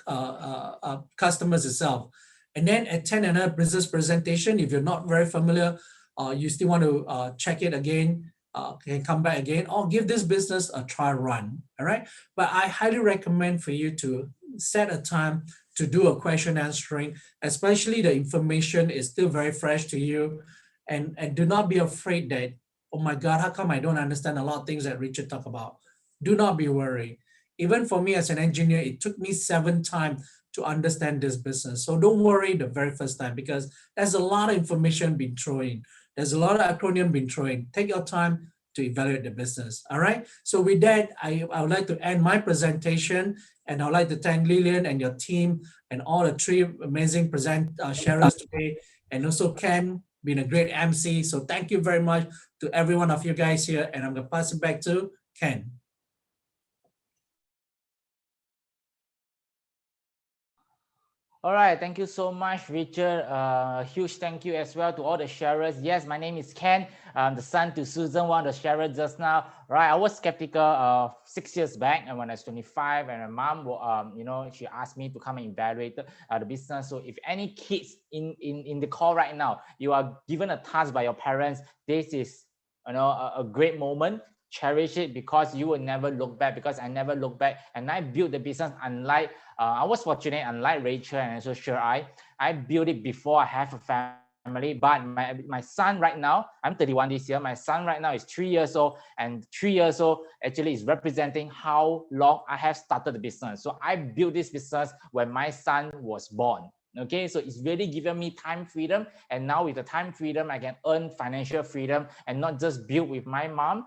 [SPEAKER 1] customers itself. And then attend another business presentation. If you're not very familiar, you still want to check it again, can come back again, or give this business a trial run, all right? But I highly recommend for you to set a time to do a question answering, especially the information is still very fresh to you. And do not be afraid that, oh my God, how come I don't understand a lot of things that Richard talked about? Do not be worried. Even for me as an engineer, it took me 7 times to understand this business. So don't worry the very first time, because there's a lot of information being thrown in. There's a lot of acronym being thrown in. Take your time to evaluate the business, all right? So with that, I would like to end my presentation, and I would like to thank Lillian and your team and all the 3 amazing sharers today, and also Ken, being a great MC. So thank you very much to every one of you guys here, and I'm gonna pass it back to Ken.
[SPEAKER 5] All right, thank you so much, Richard. Huge thank you as well to all the sharers. Yes, my name is Ken. I'm the son to Susan, one of the sharers just now. Right, I was skeptical 6 years back, and when I was 25, and my mom, she asked me to come and evaluate the business. So if any kids in the call right now, you are given a task by your parents, this is a great moment cherish it because you will never look back, because I never look back and I built the business unlike, I was fortunate, unlike Rachel and also Sure I built it before I have a family. But my son right now, I'm 31 this year, my son right now is 3 years old, and 3 years old actually is representing how long I have started the business. So I built this business when my son was born. Okay, so it's really given me time freedom, and now with the time freedom I can earn financial freedom and not just build with my mom.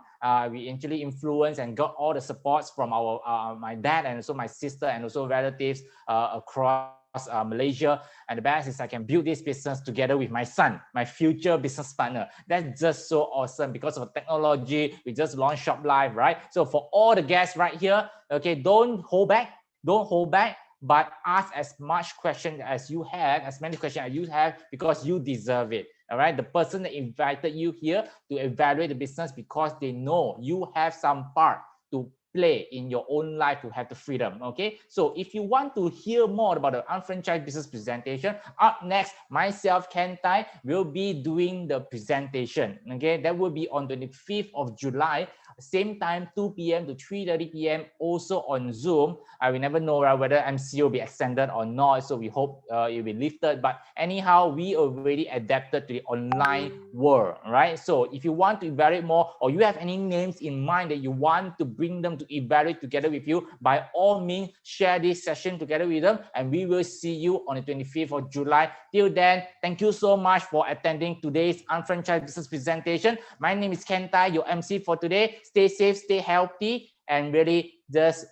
[SPEAKER 5] We actually influence and got all the supports from our my dad and also my sister and also relatives across Malaysia. And the best is I can build this business together with my son, my future business partner. That's just so awesome because of technology. We just launched Shop Live, right? So for all the guests right here, okay, don't hold back, but ask as much questions as you have, as many questions as you have, because you deserve it. All right, the person that invited you here to evaluate the business because they know you have some part to play in your own life to have the freedom. Okay, so if you want to hear more about the unfranchised business presentation, up next, myself, Ken Tai, will be doing the presentation. Okay, that will be on the 25th of July, same time, 2 p.m. to 3:30 p.m. also on Zoom. We never know whether MC will be extended or not, so we hope it will be lifted. But anyhow, we already adapted to the online world, right? So if you want to evaluate more, or you have any names in mind that you want to bring them to evaluate together with you, by all means, share this session together with them, and we will see you on the 25th of July. Till then, thank you so much for attending today's unfranchised business presentation. My name is Ken Tai, your MC for today. Stay safe, stay healthy, and really just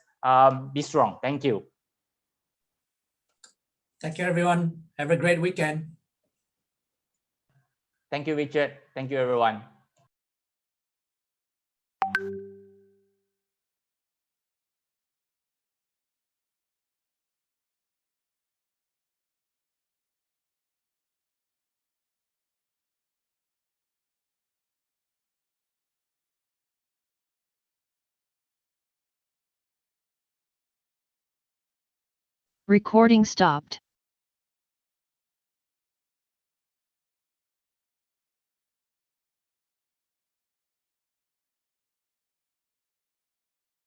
[SPEAKER 5] be strong. Thank you.
[SPEAKER 1] Thank you, everyone. Have a great weekend.
[SPEAKER 5] Thank you, Richard. Thank you, everyone.
[SPEAKER 6] Recording stopped.